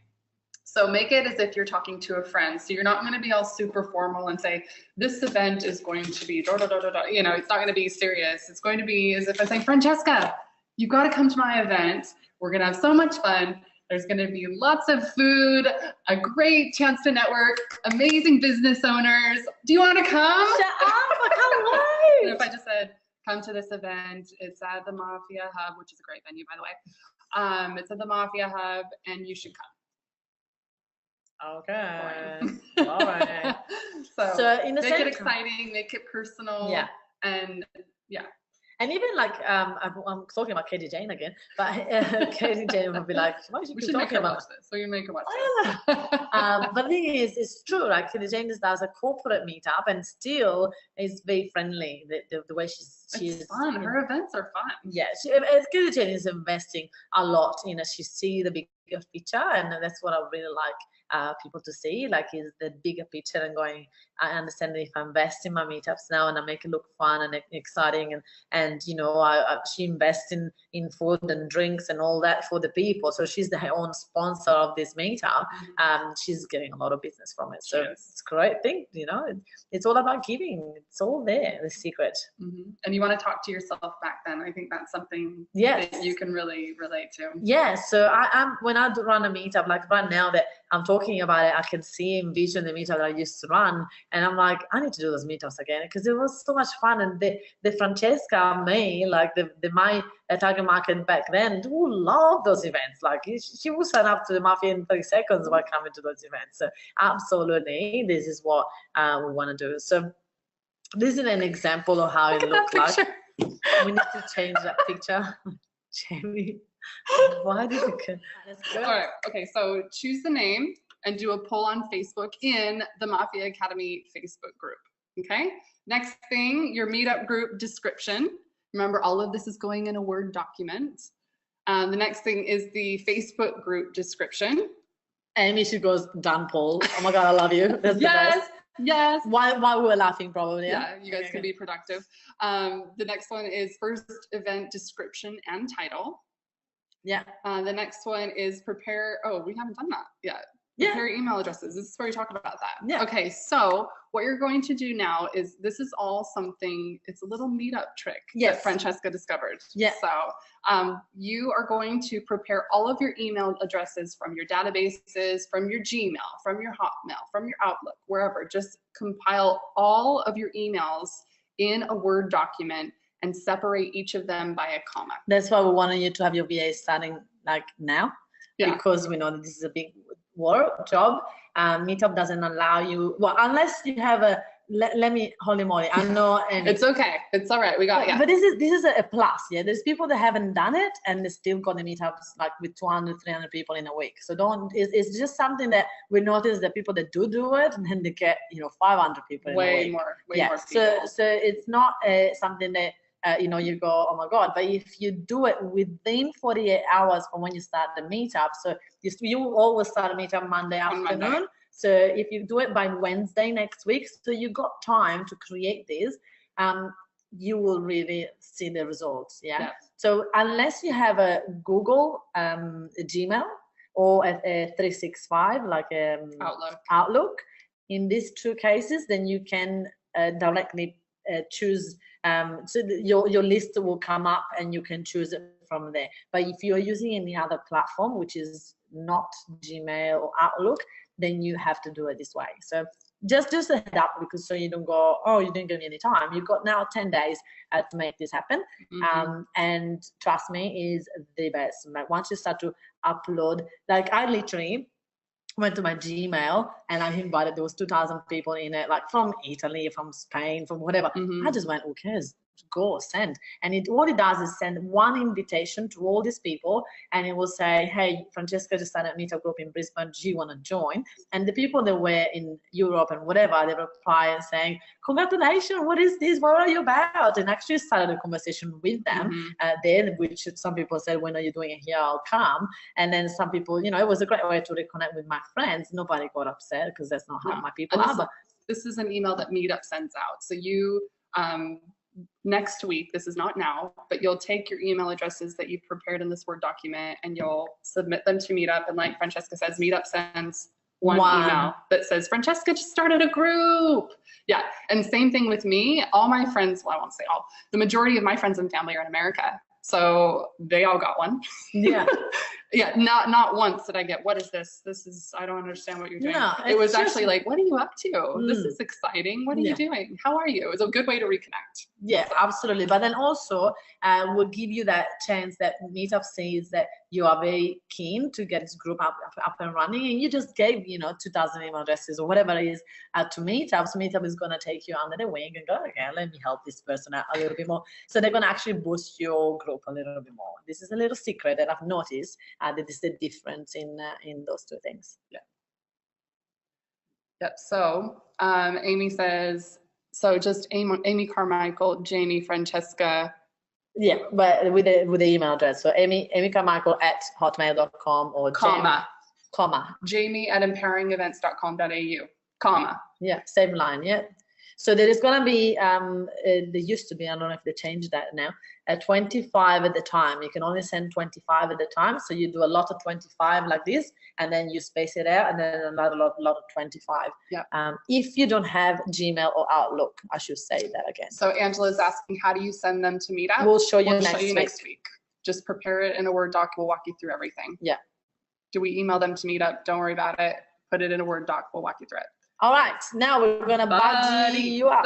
Speaker 2: So make it as if you're talking to a friend. So you're not going to be all super formal and say, this event is going to be, da, da, da, da, da. You know, it's not going to be serious. It's going to be as if I say, Francesca, you've got to come to my event. We're going to have so much fun. There's going to be lots of food, a great chance to network, amazing business owners. Do you want to come?
Speaker 1: Shut up, I can't wait.
Speaker 2: And if I just said, come to this event, it's at the Mafia Hub, which is a great venue, by the way. It's at the Mafia Hub, and you should come.
Speaker 1: Okay. All right.
Speaker 2: So in the make it exciting, make it personal.
Speaker 1: Yeah.
Speaker 2: And yeah.
Speaker 1: And even like I'm talking about Katie Jane again, but Katie Jane would be like, why should
Speaker 2: we should make her watch this? We can make her watch this.
Speaker 1: But the thing is, it's true. Like Katie Jane does a corporate meetup and still is very friendly. The way she's
Speaker 2: fun. Her events are fun.
Speaker 1: Yeah, Katie Jane is investing a lot in it. She see the bigger picture, and that's what I really like. People to see, like, is the bigger picture and going, I understand that if I invest in my meetups now and I make it look fun and exciting, and you know, she invests in food and drinks and all that for the people, so she's the own sponsor of this meetup. She's getting a lot of business from it, so it's a great thing, you know. It's all about giving. It's all there, the secret.
Speaker 2: And you want to talk to yourself back then. I think that's something that you can really relate to.
Speaker 1: Yeah, so I'm when I run a meetup, like right now that I'm talking about it, I can see and envision the meetup that I used to run, and I'm like, I need to do those meetups again, because it was so much fun. And the Francesca May, like my target market back then, who loved those events. Like she would sign up to the Mafia in 30 seconds by coming to those events. So absolutely, this is what we want to do. So this is an example of how it looked like. We need to change that picture. Jamie, why did it come?
Speaker 2: All right, okay, so choose the name and do a poll on Facebook in the Mafia Academy Facebook group, okay? Next thing, your meetup group description. Remember, all of this is going in a Word document. The next thing is the Facebook group description.
Speaker 1: Amy, she goes, done poll. Oh my God, I love you. That's
Speaker 2: yes. Yes.
Speaker 1: Why we were laughing, probably.
Speaker 2: Yeah, you guys can be productive. The next one is first event description and title.
Speaker 1: Yeah.
Speaker 2: The next one is prepare. Oh, we haven't done that yet. Prepare email addresses. This is where we talk about that.
Speaker 1: Yeah.
Speaker 2: Okay, so what you're going to do now is, this is all something, it's a little meetup trick that Francesca discovered.
Speaker 1: Yeah.
Speaker 2: So you are going to prepare all of your email addresses from your databases, from your Gmail, from your Hotmail, from your Outlook, wherever. Just compile all of your emails in a Word document and separate each of them by a comma.
Speaker 1: That's why we wanted you to have your VA starting like now, because we know that this is a big work job. Meetup doesn't allow you, well, unless you have a let me, holy moly, I know. And
Speaker 2: it's okay. It's all right. We got it.
Speaker 1: But this is a plus. Yeah, there's people that haven't done it and they still got the meetups like with 200, 300 people in a week. So it's just something that we notice that people that do it, and then they get 500 people in a week.
Speaker 2: Way more
Speaker 1: Yeah.
Speaker 2: people.
Speaker 1: So it's not something that you go, oh my God. But if you do it within 48 hours from when you start the meetup, so you always start a meetup Monday afternoon. Monday. So if you do it by Wednesday next week, so you got time to create this, you will really see the results. Yeah. So unless you have a Google, a Gmail, or a 365 like Outlook, in these two cases, then you can directly choose. So your list will come up and you can choose it from there. But if you're using any other platform, which is not Gmail or Outlook, then you have to do it this way. So just a head up, because so you don't go, oh, you didn't give me any time. You've got now 10 days to make this happen. And trust me, is the best. Like once you start to upload, like I literally went to my Gmail and I invited, there was 2,000 people in it, like from Italy, from Spain, from whatever. I just went, who cares? Go send. And what it does is send one invitation to all these people, and it will say, hey, Francesca just started a meetup group in Brisbane, do you want to join? And the people that were in Europe and whatever, they reply and saying, congratulations, what is this, what are you about? And actually started a conversation with them then, which some people said, when are you doing it here, I'll come. And then some people, it was a great way to reconnect with my friends. Nobody got upset, because that's not how my people are. But
Speaker 2: this is an email that Meetup sends out. So you next week, this is not now, but you'll take your email addresses that you've prepared in this Word document and you'll submit them to Meetup. And like Francesca says, Meetup sends one email that says, Francesca just started a group. Yeah. And same thing with me. All my friends, well, I won't say all, the majority of my friends and family are in America. So they all got one.
Speaker 1: Yeah.
Speaker 2: Yeah, not once did I get, what is this? This is, I don't understand what you're doing. No, it was actually like, what are you up to? This is exciting. What are you doing? How are you? It was a good way to reconnect.
Speaker 1: Yeah, absolutely. But then also will give you that chance that Meetup sees that you are very keen to get this group up and running, and you just gave 2,000 email addresses or whatever it is to Meetup. So Meetup is going to take you under the wing and go, okay, let me help this person out a little bit more. So they're going to actually boost your group a little bit more. This is a little secret that I've noticed. That is the difference in those two things.
Speaker 2: Yeah. Yep. So Amy says, so just Amy Carmichael, Jamie, Francesca.
Speaker 1: Yeah, but with the email address. So Amy Carmichael at hotmail.com or
Speaker 2: comma
Speaker 1: Jamie
Speaker 2: at empoweringevents.com.au, comma.
Speaker 1: Yeah, same line. Yeah. So there is going to be, there used to be, I don't know if they changed that now, 25 at the time. You can only send 25 at the time. So you do a lot of 25 like this, and then you space it out, and then another lot of 25.
Speaker 2: Yeah.
Speaker 1: If you don't have Gmail or Outlook, I should say that again.
Speaker 2: So Angela's asking, how do you send them to Meetup?
Speaker 1: We'll show you next week.
Speaker 2: Just prepare it in a Word doc. We'll walk you through everything.
Speaker 1: Yeah.
Speaker 2: Do we email them to Meetup? Don't worry about it. Put it in a Word doc. We'll walk you through it.
Speaker 1: All right, now we're gonna buddy you up.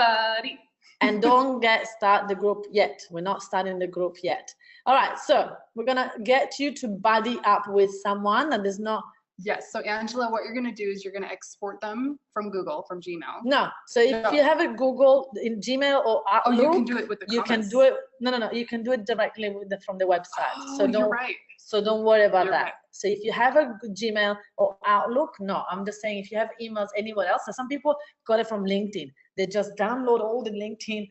Speaker 1: And don't start the group yet. We're not starting the group yet. All right, so we're gonna get you to buddy up with someone, and there's no.
Speaker 2: Yes, so Angela, what you're gonna do is you're gonna export them from Google, from Gmail.
Speaker 1: No, so if you have a Google in Gmail or Outlook,
Speaker 2: you can do it with the comments.
Speaker 1: You can do it. No, you can do it directly from the website.
Speaker 2: Oh,
Speaker 1: so
Speaker 2: you're right.
Speaker 1: So don't worry about that.
Speaker 2: Right.
Speaker 1: So if you have a Gmail or Outlook, no, I'm just saying if you have emails anywhere else, so some people got it from LinkedIn. They just download all the LinkedIn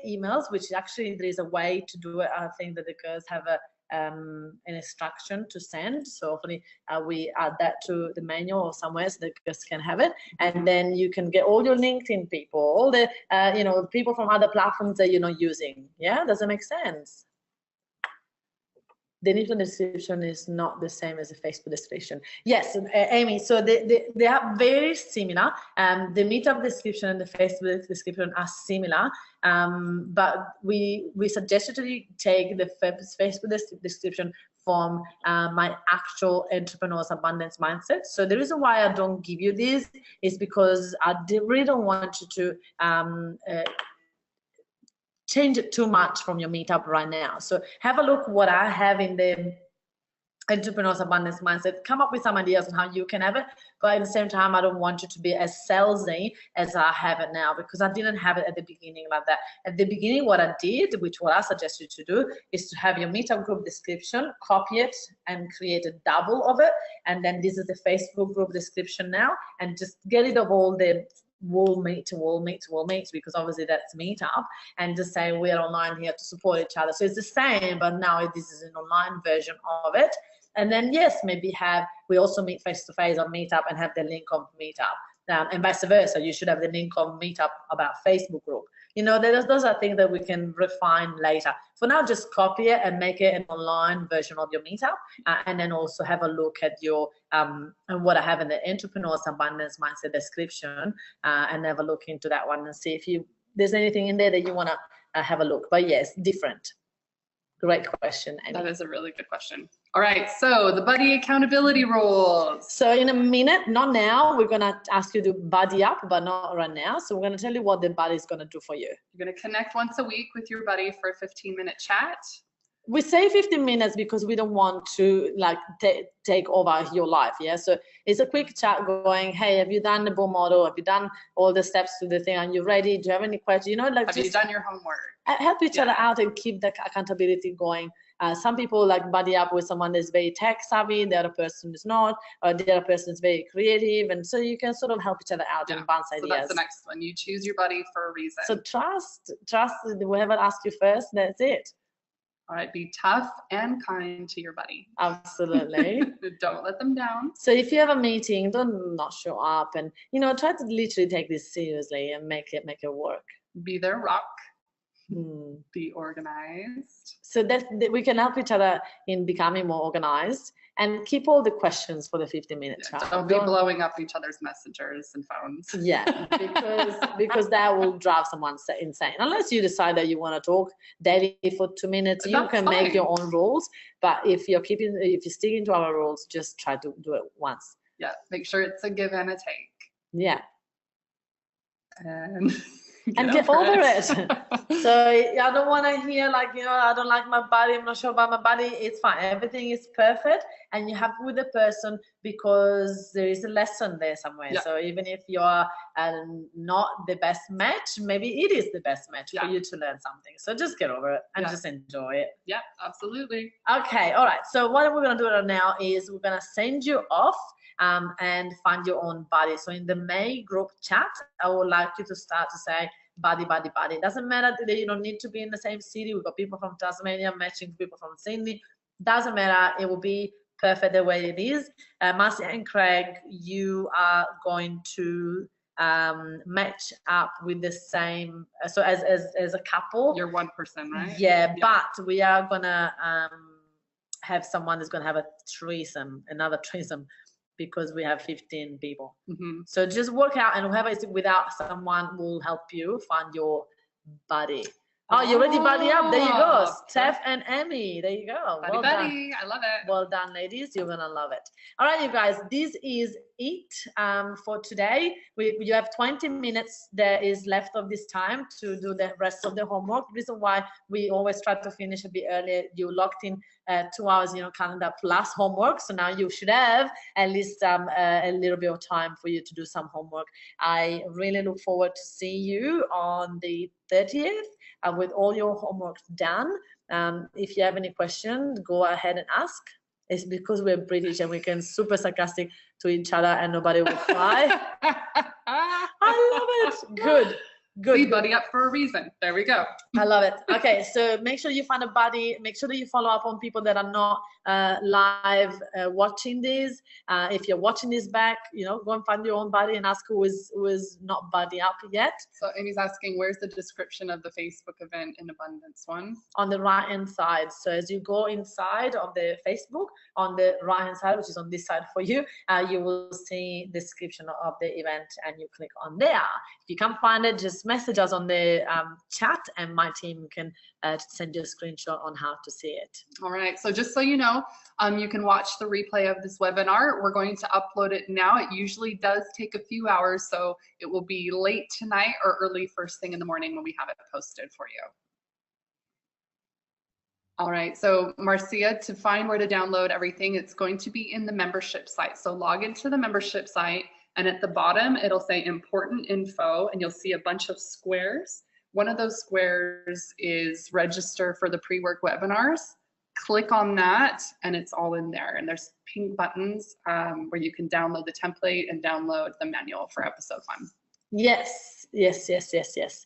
Speaker 1: emails, which actually there is a way to do it. I think that the girls have an instruction to send. So hopefully we add that to the manual or somewhere so the girls can have it. And then you can get all your LinkedIn people, all the people from other platforms that you're not using. Yeah, does it make sense? The LinkedIn description is not the same as the Facebook description. Yes, Amy, so they are very similar. The Meetup description and the Facebook description are similar, but we suggested you take the Facebook description from my actual Entrepreneur's Abundance Mindset. So the reason why I don't give you this is because I really don't want you to change it too much from your Meetup right now. So have a look what I have in the Entrepreneurs Abundance Mindset, come up with some ideas on how you can have it, but at the same time, I don't want you to be as salesy as I have it now, because I didn't have it at the beginning like that. At the beginning, what I did, which what I suggest you to do, is to have your meetup group description, copy it and create a double of it, and then this is the Facebook group description now, and just get rid of all the wall meet, because obviously that's meetup, and just say we're online here to support each other. So it's the same, but now this is an online version of it. And then yes, maybe we also meet face-to-face on Meetup and have the link of Meetup, and vice versa. You should have the link of Meetup about Facebook group. You know, those are things that we can refine later. For now, just copy it and make it an online version of your Meetup, and then also have a look at your and what I have in the Entrepreneurs Abundance Mindset description, and have a look into that one and see if there's anything in there that you want to have a look. But yes, different. Great question, Amy.
Speaker 2: That is a really good question. All right, so the buddy accountability rules.
Speaker 1: So in a minute, not now, we're gonna ask you to buddy up, but not right now. So we're gonna tell you what the buddy is gonna do for you.
Speaker 2: You're gonna connect once a week with your buddy for a 15-minute chat.
Speaker 1: We say 15 minutes because we don't want to like take over your life. Yeah, so it's a quick chat going, hey, have you done the boom model? Have you done all the steps to the thing? Are you ready? Do you have any questions? You know, like
Speaker 2: have you done your homework?
Speaker 1: Help each other out and keep the accountability going. Some people like buddy up with someone that's very tech savvy, the other person is not, or the other person is very creative, and so you can sort of help each other out and bounce ideas.
Speaker 2: So that's the next one. You choose your buddy for a reason.
Speaker 1: So trust whoever asks you first, that's it.
Speaker 2: All right, be tough and kind to your buddy.
Speaker 1: Absolutely.
Speaker 2: Don't let them down.
Speaker 1: So if you have a meeting, don't not show up, and you know, try to literally take this seriously and make it work.
Speaker 2: Be their rock. Be organized.
Speaker 1: So that we can help each other in becoming more organized, and keep all the questions for the 15-minute chat.
Speaker 2: Don't be blowing up each other's messengers and phones.
Speaker 1: Yeah, because that will drive someone insane. Unless you decide that you want to talk daily for 2 minutes, you can make your own rules. But if you're sticking to our rules, just try to do it once.
Speaker 2: Yeah, make sure it's a give and a take.
Speaker 1: Yeah.
Speaker 2: And
Speaker 1: get over it. So I don't want to hear like, you know, I don't like my body, I'm not sure about my body. It's fine. Everything is perfect, and you're happy with the person because there is a lesson there somewhere. Yeah. So even if you're not the best match, maybe it is the best match for you to learn something. So just get over it and just enjoy it.
Speaker 2: Yeah, absolutely.
Speaker 1: Okay, all right. So what we're going to do right now is we're going to send you off and find your own buddy. So in the May group chat, I would like you to start to say buddy. It doesn't matter that you don't need to be in the same city. We've got people from Tasmania matching people from Sydney. Doesn't matter. It will be perfect the way it is. Marcy and Craig, you are going to match up with the same. So as a couple.
Speaker 2: You're one person, right?
Speaker 1: Yeah, but we are gonna have someone that's gonna have another threesome. Because we have 15 people. So just work out, and whoever is without someone will help you find your buddy. Oh, you already buddy up. There you go. Steph and Amy. There you go.
Speaker 2: Buddy, buddy. I love it.
Speaker 1: Well done, ladies. You're going to love it. All right, you guys. This is it for today. You have 20 minutes that is left of this time to do the rest of the homework. The reason why we always try to finish a bit earlier, you locked in 2 hours in your calendar plus homework. So now you should have at least a little bit of time for you to do some homework. I really look forward to see you on the 30th with all your homework done. If you have any questions, go ahead and ask. It's because we're British and we can super sarcastic to each other and nobody will cry. I love it. Good.
Speaker 2: See, buddy up for a reason. There we go.
Speaker 1: I love it. Okay, so make sure you find a buddy. Make sure that you follow up on people that are not live watching this. If you're watching this back, go and find your own buddy and ask who is not buddy up yet.
Speaker 2: So Amy's asking, where's the description of the Facebook event in Abundance one?
Speaker 1: On the right hand side. So as you go inside of the Facebook, on the right hand side, which is on this side for you, you will see the description of the event and you click on there. If you can't find it, just message us on the chat and my team can send you a screenshot on how to see it.
Speaker 2: All right, so just so you know, you can watch the replay of this webinar. We're going to upload it now. It usually does take a few hours, so it will be late tonight or early first thing in the morning when we have it posted for you. All right, so Marcia, to find where to download everything, it's going to be in the membership site. So log into the membership site, and at the bottom, it'll say important info, and you'll see a bunch of squares. One of those squares is register for the pre-work webinars. Click on that, and it's all in there. And there's pink buttons where you can download the template and download the manual for episode 1.
Speaker 1: Yes, yes, yes, yes, yes.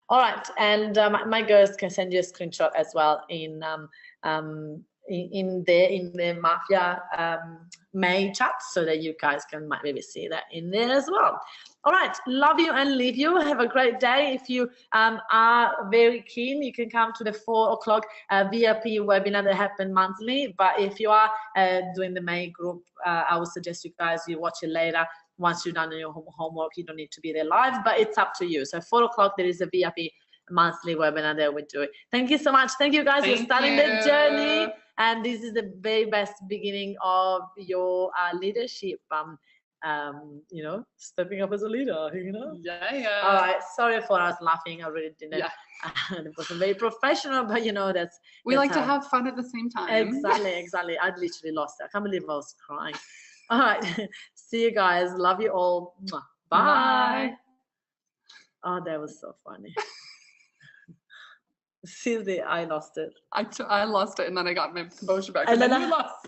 Speaker 1: All right, and my girls can send you a screenshot as well in the Mafia May chat, so that you guys can maybe see that in there as well. All right, love you and leave you. Have a great day. If you are very keen, you can come to the 4 o'clock VIP webinar that happen monthly. But if you are doing the May group, I would suggest you guys watch it later. Once you've done your homework, you don't need to be there live, but it's up to you. So 4 o'clock, there is a VIP monthly webinar that we do it. Thank you so much. Thank you guys for starting the journey. And this is the very best beginning of your leadership. You know, stepping up as a leader, you know?
Speaker 2: Yeah.
Speaker 1: All right, sorry for us laughing. I really didn't.
Speaker 2: Yeah.
Speaker 1: It wasn't very professional, but you know,
Speaker 2: we like to have fun at the same time.
Speaker 1: Exactly. I literally lost it. I can't believe I was crying. All right, see you guys. Love you all. Bye. Oh, that was so funny. Seriously, I lost it.
Speaker 2: I lost it, and then I got my composure back,
Speaker 1: and then
Speaker 2: you lost.